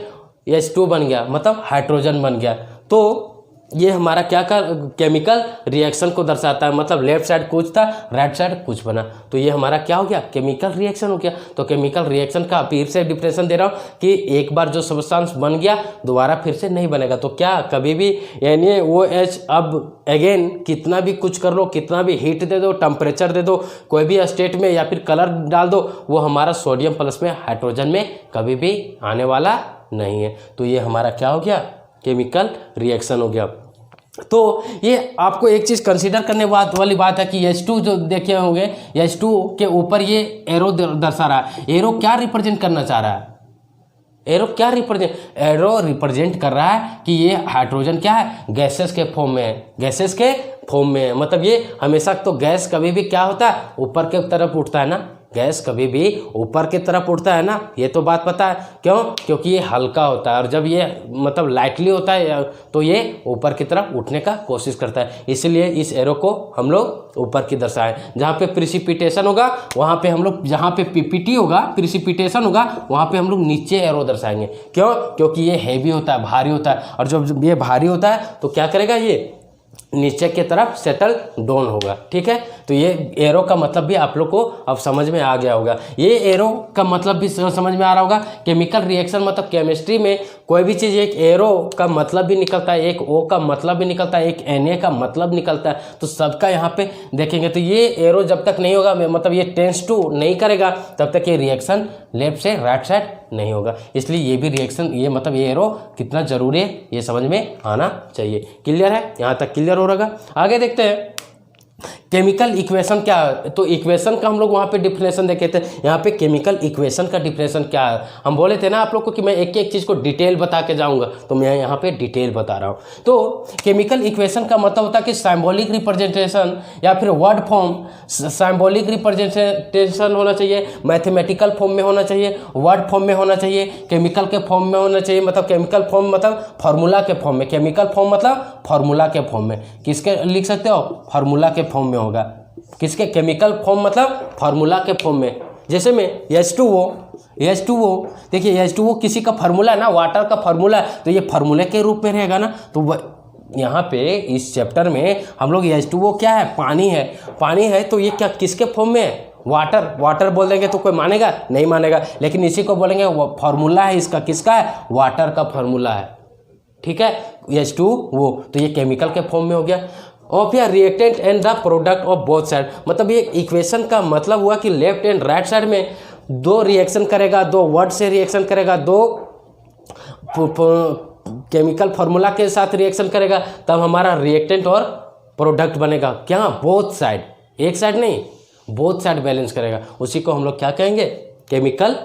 H2 बन गया, मतलब हाइड्रोजन बन गया। तो ये हमारा क्या केमिकल रिएक्शन को दर्शाता है, मतलब लेफ्ट साइड कुछ था, राइट साइड कुछ बना, तो ये हमारा क्या हो गया, केमिकल रिएक्शन हो गया। तो केमिकल रिएक्शन का फिर से डिफिनेशन दे रहा हूँ कि एक बार जो सब्सटेंस बन गया दोबारा फिर से नहीं बनेगा। तो क्या कभी भी यानी OH अब अगेन कितना भी कुछ कर लो, कितना भी हीट दे दो, टेम्परेचर दे दो, कोई भी स्टेट में या फिर कलर डाल दो, वो हमारा सोडियम प्लस में हाइड्रोजन में कभी भी आने वाला नहीं है। तो ये हमारा क्या हो गया, केमिकल रिएक्शन हो गया। तो ये आपको एक चीज़ कंसीडर करने वाली बात है कि H2 जो देखे होंगे, H2 के ऊपर ये एरो दर्शा रहा है। एरो क्या रिप्रेजेंट करना चाह रहा है, एरो रिप्रेजेंट कर रहा है कि ये हाइड्रोजन क्या है, गैसेस के फॉर्म में है, गैसेस के फॉर्म में है। मतलब ये हमेशा तो गैस कभी भी क्या होता है, ऊपर के तरफ उठता है ना, गैस कभी भी ऊपर की तरफ उठता है ना, ये तो बात पता है। क्यों, क्योंकि ये हल्का होता है, और जब ये मतलब लाइटली होता है तो ये ऊपर की तरफ उठने का कोशिश करता है। इसलिए इस एरो को हम लोग ऊपर की दर्शाएं। जहाँ पे प्रिसिपिटेशन होगा वहाँ पे हम लोग, जहाँ पे पीपीटी होगा, प्रिसिपिटेशन होगा, वहाँ पे हम लोग नीचे एरो दर्शाएंगे। क्यों, क्योंकि ये हैवी होता है, भारी होता है, और जब ये भारी होता है तो क्या करेगा, ये नीचे की तरफ सेटल डाउन होगा। ठीक है, तो ये एरो का मतलब भी आप लोग को अब समझ में आ गया होगा। ये एरो का मतलब भी समझ में आ रहा होगा। केमिकल रिएक्शन मतलब केमिस्ट्री में कोई भी चीज़, एक एरो का मतलब भी निकलता है, एक O का मतलब भी निकलता है, एक Na का मतलब निकलता है। तो सबका यहाँ पे देखेंगे तो ये एरो जब तक नहीं होगा, मतलब ये टेंस टू नहीं करेगा, तब तक ये रिएक्शन लेफ्ट से राइट साइड नहीं होगा। इसलिए ये भी रिएक्शन, ये मतलब ये एरो कितना जरूरी है ये समझ में आना चाहिए। क्लियर है, यहाँ तक क्लियर हो रहा। आगे देखते हैं केमिकल इक्वेशन क्या है। तो इक्वेशन का हम लोग वहाँ पे डिफिनेशन देखे थे, यहाँ पे केमिकल इक्वेशन का डिफिनेशन क्या है। हम बोले थे ना आप लोग को कि मैं एक एक चीज़ को डिटेल बता के जाऊँगा, तो मैं यहाँ पे डिटेल बता रहा हूँ। तो केमिकल इक्वेशन का मतलब होता है कि सिंबॉलिक रिप्रेजेंटेशन या फिर वर्ड फॉर्म। सिंबॉलिक रिप्रेजेंटेशन होना चाहिए, मैथमेटिकल फॉर्म में होना चाहिए, वर्ड फॉर्म में होना चाहिए, केमिकल के फॉर्म में होना चाहिए, मतलब केमिकल फॉर्म मतलब फार्मूला के फॉर्म में, केमिकल फॉर्म मतलब फार्मूला के फॉर्म में। किसके लिख सकते हो, फार्मूला के फॉर्म में होगा। किसके, केमिकल फॉर्म मतलब फार्मूला के फॉर्म में। जैसे में H2O देखिए, H2O किसी का फार्मूला है ना, वाटर का फार्मूला है, तो ये फार्मूले के रूप में रहेगा ना। तो यहाँ पे इस चैप्टर में हम लोग H2O क्या है, पानी है, तो ये क्या किसके फॉर्म में है, वाटर बोल देंगे तो कोई मानेगा नहीं मानेगा, लेकिन इसी को बोलेंगे फार्मूला है इसका, किसका है, वाटर का फार्मूला है। ठीक है, H2O, तो ये केमिकल के फॉर्म में हो गया। ऑफ या reactant and the product of both side. मतलब ये इक्वेशन का मतलब हुआ कि लेफ्ट एंड राइट साइड में दो रिएक्शन करेगा, दो वर्ड से रिएक्शन करेगा, दो केमिकल फार्मूला के साथ रिएक्शन करेगा, तब हमारा रिएक्टेंट और प्रोडक्ट बनेगा। क्या? बोथ साइड, एक साइड नहीं, बोथ साइड बैलेंस करेगा। उसी को हम लोग क्या कहेंगे? केमिकल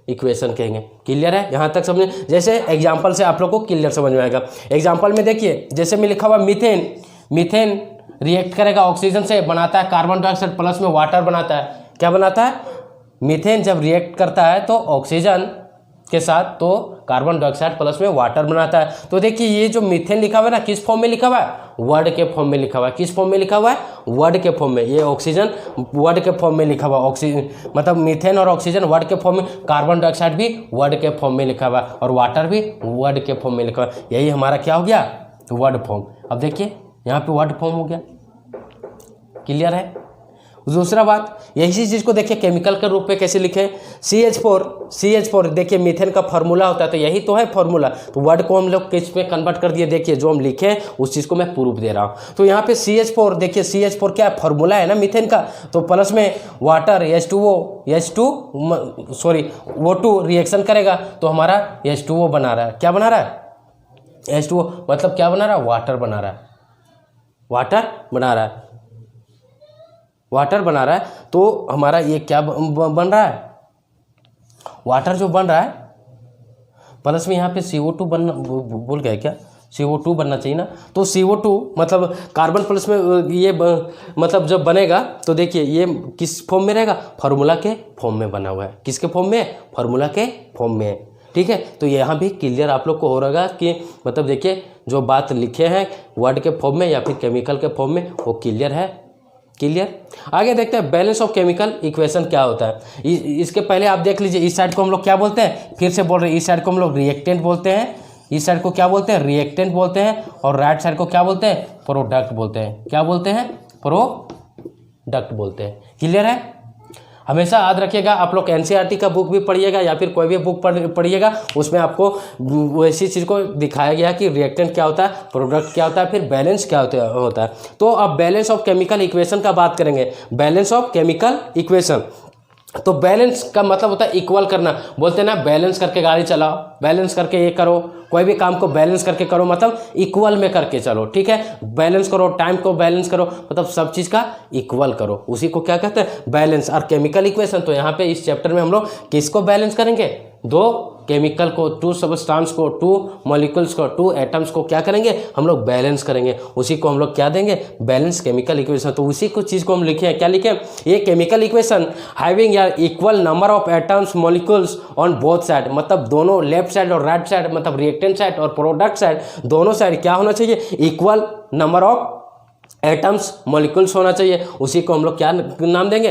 इक्वेशन कहेंगे। क्लियर है? यहाँ तक समझे? जैसे एग्जांपल से आप लोग को क्लियर समझ में आएगा। एग्जांपल में देखिए, जैसे में लिखा हुआ मीथेन, मीथेन रिएक्ट करेगा ऑक्सीजन से, बनाता है कार्बन डाइऑक्साइड प्लस में वाटर बनाता है। क्या बनाता है? मीथेन जब रिएक्ट करता है तो ऑक्सीजन के साथ तो कार्बन डाइऑक्साइड प्लस में वाटर बनाता है। तो देखिए ये जो मीथेन लिखा हुआ है ना, किस फॉर्म में लिखा हुआ है? वर्ड के फॉर्म में लिखा हुआ है। किस फॉर्म में लिखा हुआ है? वर्ड के फॉर्म में। ये ऑक्सीजन वर्ड के फॉर्म में लिखा हुआ है। ऑक्सीजन मतलब मीथेन और ऑक्सीजन वर्ड के फॉर्म में, कार्बन डाइऑक्साइड भी वर्ड के फॉर्म में लिखा हुआ है और वाटर भी वर्ड के फॉर्म में लिखा हुआ है। यही हमारा क्या हो गया? Word form. अब देखिए यहाँ पे वर्ड फॉर्म हो गया। क्लियर है? दूसरा बात, यही चीज़ को देखिए केमिकल के रूप में कैसे लिखें। CH4 देखिए मीथेन का फार्मूला होता है, तो यही तो है फार्मूला। तो वर्ड को हम लोग किस में कन्वर्ट कर दिए? देखिए जो हम लिखे उस चीज़ को मैं प्रूफ दे रहा हूँ। तो यहाँ पे CH4 देखिए, CH4 क्या है? फार्मूला है ना मीथेन का। तो प्लस में वाटर O2 रिएक्शन करेगा तो हमारा H2O बना रहा है। क्या बना रहा है? H2O मतलब क्या बना रहा है? वाटर बना रहा है। वाटर बना रहा है, वाटर बना रहा है। तो हमारा ये क्या बन रहा है? वाटर जो बन रहा है, प्लस में यहाँ पे CO2 बनना, भूल गए क्या? CO2 बनना चाहिए ना। तो CO2 मतलब कार्बन प्लस में ये मतलब जब बनेगा तो देखिए ये किस फॉर्म में रहेगा? फार्मूला के फॉर्म में बना हुआ है। किसके फॉर्म में? फार्मूला के फॉर्म में। ठीक है? तो यहाँ भी क्लियर आप लोग को हो रहेगा कि मतलब देखिए जो बात लिखे हैं वर्ड के फॉर्म में या फिर केमिकल के फॉर्म में, वो क्लियर है। क्लियर? आगे देखते हैं बैलेंस ऑफ केमिकल इक्वेशन क्या होता है। इसके पहले आप देख लीजिए, इस साइड को हम लोग क्या बोलते हैं? फिर से बोल रहे हैं, इस साइड को हम लोग रिएक्टेंट बोलते हैं, इस साइड को क्या बोलते हैं? रिएक्टेंट बोलते हैं, और राइट साइड को क्या बोलते हैं? प्रोडक्ट बोलते हैं। क्या बोलते हैं? प्रोडक्ट बोलते हैं। क्लियर है? हमेशा याद रखिएगा, आप लोग NCERT का बुक भी पढ़िएगा या फिर कोई भी बुक पढ़िएगा, उसमें आपको वैसी चीज़ को दिखाया गया कि रिएक्टेंट क्या होता है, प्रोडक्ट क्या होता है, फिर बैलेंस क्या होता है। तो अब बैलेंस ऑफ केमिकल इक्वेशन का बात करेंगे। बैलेंस ऑफ केमिकल इक्वेशन, तो बैलेंस का मतलब होता है इक्वल करना। बोलते हैं ना बैलेंस करके गाड़ी चलाओ, बैलेंस करके ये करो, कोई भी काम को बैलेंस करके करो, मतलब इक्वल में करके चलो। ठीक है? बैलेंस करो, टाइम को बैलेंस करो, मतलब सब चीज़ का इक्वल करो, उसी को क्या कहते हैं? बैलेंस। और केमिकल इक्वेशन, तो यहाँ पे इस चैप्टर में हम लोग किसको बैलेंस करेंगे? दो केमिकल को, 2 सब्सटेंस को, 2 मॉलिक्यूल्स को, 2 एटम्स को क्या करेंगे? हम लोग बैलेंस करेंगे। उसी को हम लोग क्या देंगे? Balance chemical equation. तो उसी को चीज़ को हम लिखे हैं, क्या लिखे? ये केमिकल इक्वेशन हैविंग या equal number of atoms molecules on both side, मतलब दोनों लेफ्ट साइड और राइट साइड, मतलब रिएक्टेंट साइड और प्रोडक्ट साइड, दोनों साइड क्या होना चाहिए? Equal number of atoms molecules होना चाहिए। उसी को हम लोग क्या नाम देंगे?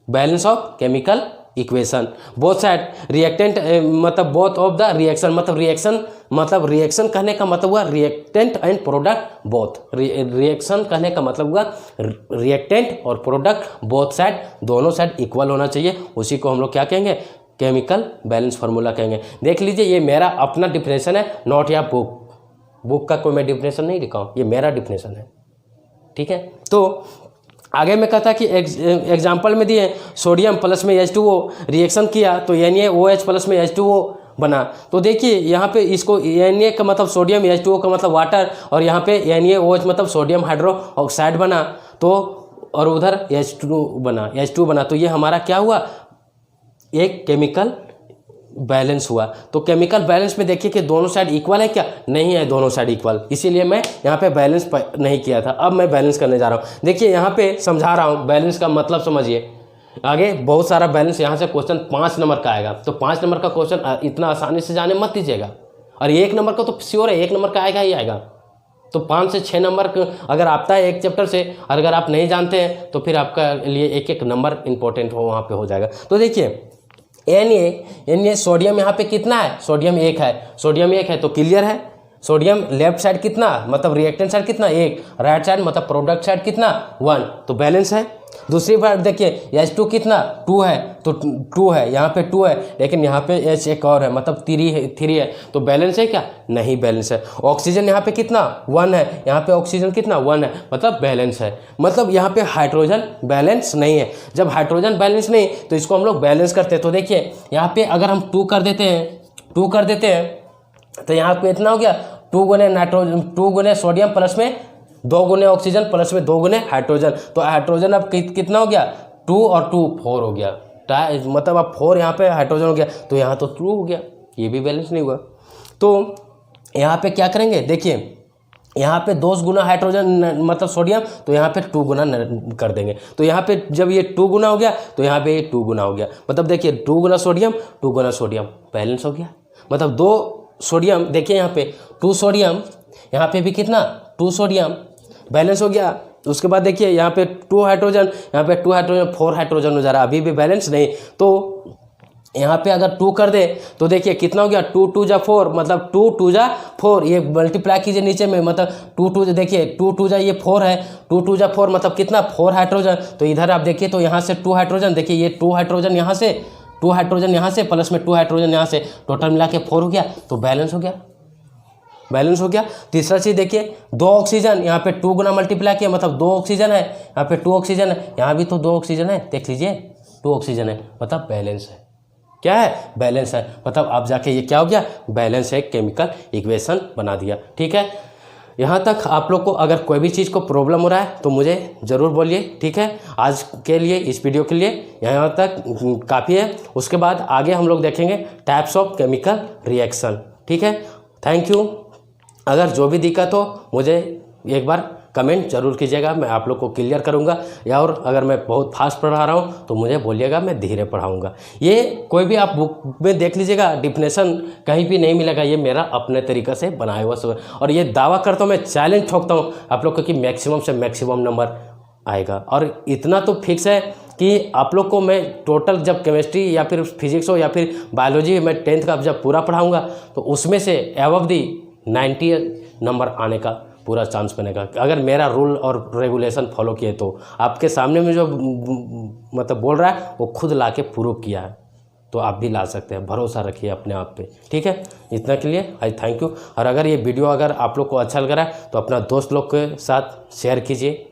Balance of chemical equation. Both side reactant मतलब बोथ ऑफ द रिएक्शन, मतलब रिएक्शन कहने का मतलब हुआ reactant and product both. Reaction कहने का मतलब हुआ रिएक्टेंट और प्रोडक्ट बोथ साइड, दोनों साइड इक्वल होना चाहिए। उसी को हम लोग क्या कहेंगे? केमिकल बैलेंस फार्मूला कहेंगे। देख लीजिए, ये मेरा अपना डिफिनेशन है, नॉट या बुक का कोई मैं डिफिनेशन नहीं लिखा हूँ, ये मेरा डिफिनेशन है। ठीक है? तो आगे में कहता है कि एग्जाम्पल में दिए सोडियम प्लस में H2O रिएक्शन किया तो NaOH प्लस में H2O बना। तो देखिए यहाँ पे इसको Na का मतलब सोडियम, H2O का मतलब वाटर, और यहाँ पे NaOH मतलब सोडियम हाइड्रोक्साइड बना। तो और उधर H2 बना। तो ये हमारा क्या हुआ? एक केमिकल बैलेंस हुआ। तो केमिकल बैलेंस में देखिए कि दोनों साइड इक्वल है क्या? नहीं है दोनों साइड इक्वल, इसीलिए मैं यहाँ पे बैलेंस नहीं किया था। अब मैं बैलेंस करने जा रहा हूँ। देखिए यहाँ पे समझा रहा हूँ, बैलेंस का मतलब समझिए। आगे बहुत सारा बैलेंस यहाँ से क्वेश्चन 5 नंबर का आएगा, तो 5 नंबर का क्वेश्चन इतना आसानी से जाने मत दीजिएगा। और 1 नंबर का तो श्योर है, 1 नंबर का आएगा ही आएगा। तो 5 से 6 नंबर अगर आता है एक चैप्टर से, अगर आप नहीं जानते हैं तो फिर आपका लिए एक नंबर इंपॉर्टेंट वहाँ पे हो जाएगा। तो देखिए Na सोडियम यहाँ पे कितना है? सोडियम 1 है, तो क्लियर है। सोडियम लेफ्ट साइड कितना, मतलब रिएक्टेंट साइड कितना? 1, राइट साइड मतलब प्रोडक्ट साइड कितना? 1, तो बैलेंस है। दूसरी बार देखिए H2 कितना 2 है, तो 2 है, यहाँ पे 2 है, लेकिन यहाँ पे H एक और है, मतलब 3 है, तो बैलेंस है क्या? नहीं बैलेंस है। ऑक्सीजन यहाँ पे कितना 1 है, यहाँ पे ऑक्सीजन कितना 1 है, मतलब बैलेंस है। मतलब यहाँ पे हाइड्रोजन बैलेंस नहीं है। जब हाइड्रोजन बैलेंस नहीं तो इसको हम लोग बैलेंस करते हैं। तो देखिए यहाँ पे अगर हम 2 कर देते हैं तो यहाँ पे इतना हो गया 2 गुने नाइट्रोजन, 2 गुने सोडियम प्लस में 2 गुने ऑक्सीजन प्लस में 2 गुने हाइड्रोजन। तो हाइड्रोजन अब कितना हो गया 2 और 2 4 हो गया, मतलब अब 4 यहाँ पे हाइड्रोजन हो गया, तो यहाँ तो 2 हो गया, ये भी बैलेंस नहीं हुआ। तो यहाँ पे क्या करेंगे, देखिए यहाँ पे 2 गुना हाइड्रोजन मतलब सोडियम, तो यहाँ पे 2 गुना कर देंगे। तो यहाँ पे जब ये 2 गुना हो गया तो यहाँ पे ये 2 गुना हो गया, मतलब देखिए 2 गुना सोडियम 2 गुना सोडियम बैलेंस हो गया। मतलब 2 सोडियम, देखिए यहाँ पे 2 सोडियम, यहाँ पे भी कितना 2 सोडियम बैलेंस हो गया। उसके बाद देखिए यहाँ पे 2 हाइड्रोजन, यहाँ पे 2 हाइड्रोजन 4 हाइड्रोजन हो जा रहा है, अभी भी बैलेंस नहीं। तो यहाँ पे अगर 2 कर दे तो देखिए कितना हो गया 2 2 जा 4, मतलब 2 2 जा 4, ये मल्टीप्लाई कीजिए नीचे में, मतलब 2 2 देखिए 2 2 जा ये 4 है, 2 2 जा 4 मतलब कितना 4 हाइड्रोजन। तो इधर आप देखिए तो यहाँ से 2 हाइड्रोजन, देखिए ये 2 हाइड्रोजन यहाँ से, 2 हाइड्रोजन यहाँ से प्लस में 2 हाइड्रोजन यहाँ से, टोटल मिला के 4 हो गया, तो बैलेंस हो गया, बैलेंस हो गया। तीसरा चीज़ देखिए 2 ऑक्सीजन, यहाँ पे 2 गुना मल्टीप्लाई किया, मतलब 2 ऑक्सीजन है, यहाँ पे 2 ऑक्सीजन है, यहाँ भी तो 2 ऑक्सीजन है, देख लीजिए 2 ऑक्सीजन है, मतलब बैलेंस है। क्या है? बैलेंस है। मतलब आप जाके ये क्या हो गया, बैलेंस है, केमिकल इक्वेशन बना दिया। ठीक है, यहाँ तक आप लोग को अगर कोई भी चीज़ को प्रॉब्लम हो रहा है तो मुझे ज़रूर बोलिए। ठीक है, आज के लिए इस वीडियो के लिए यहाँ तक काफ़ी है। उसके बाद आगे हम लोग देखेंगे टाइप्स ऑफ केमिकल रिएक्शन। ठीक है, थैंक यू। अगर जो भी दिक्कत हो मुझे एक बार कमेंट जरूर कीजिएगा, मैं आप लोग को क्लियर करूंगा। या और अगर मैं बहुत फास्ट पढ़ा रहा हूं तो मुझे बोलिएगा, मैं धीरे पढ़ाऊंगा। ये कोई भी आप बुक में देख लीजिएगा, डिफिनेशन कहीं भी नहीं मिलेगा, ये मेरा अपने तरीक़े से बनाया हुआ सब। और ये दावा करता हूँ, मैं चैलेंज ठोकता हूँ आप लोग को कि मैक्सिमम से मैक्सिमम नंबर आएगा। और इतना तो फिक्स है कि आप लोग को मैं टोटल जब केमिस्ट्री या फिर फिजिक्स हो या फिर बायोलॉजी मैं 10th का जब पूरा पढ़ाऊँगा तो उसमें से अबव दी 90 नंबर आने का पूरा चांस बनेगा, अगर मेरा रूल और रेगुलेशन फॉलो किए तो। आपके सामने में जो मतलब बोल रहा है वो खुद ला के प्रूव किया है, तो आप भी ला सकते हैं, भरोसा रखिए अपने आप पे। ठीक है, इतना के लिए आई थैंक यू। और अगर ये वीडियो अगर आप लोग को अच्छा लग रहा है तो अपना दोस्त लोग के साथ शेयर कीजिए।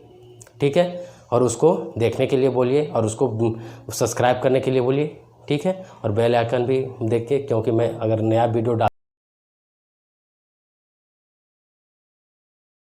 ठीक है, और उसको देखने के लिए बोलिए और उसको सब्सक्राइब करने के लिए बोलिए। ठीक है, और बेल आइकन भी देखिए, क्योंकि मैं अगर नया वीडियो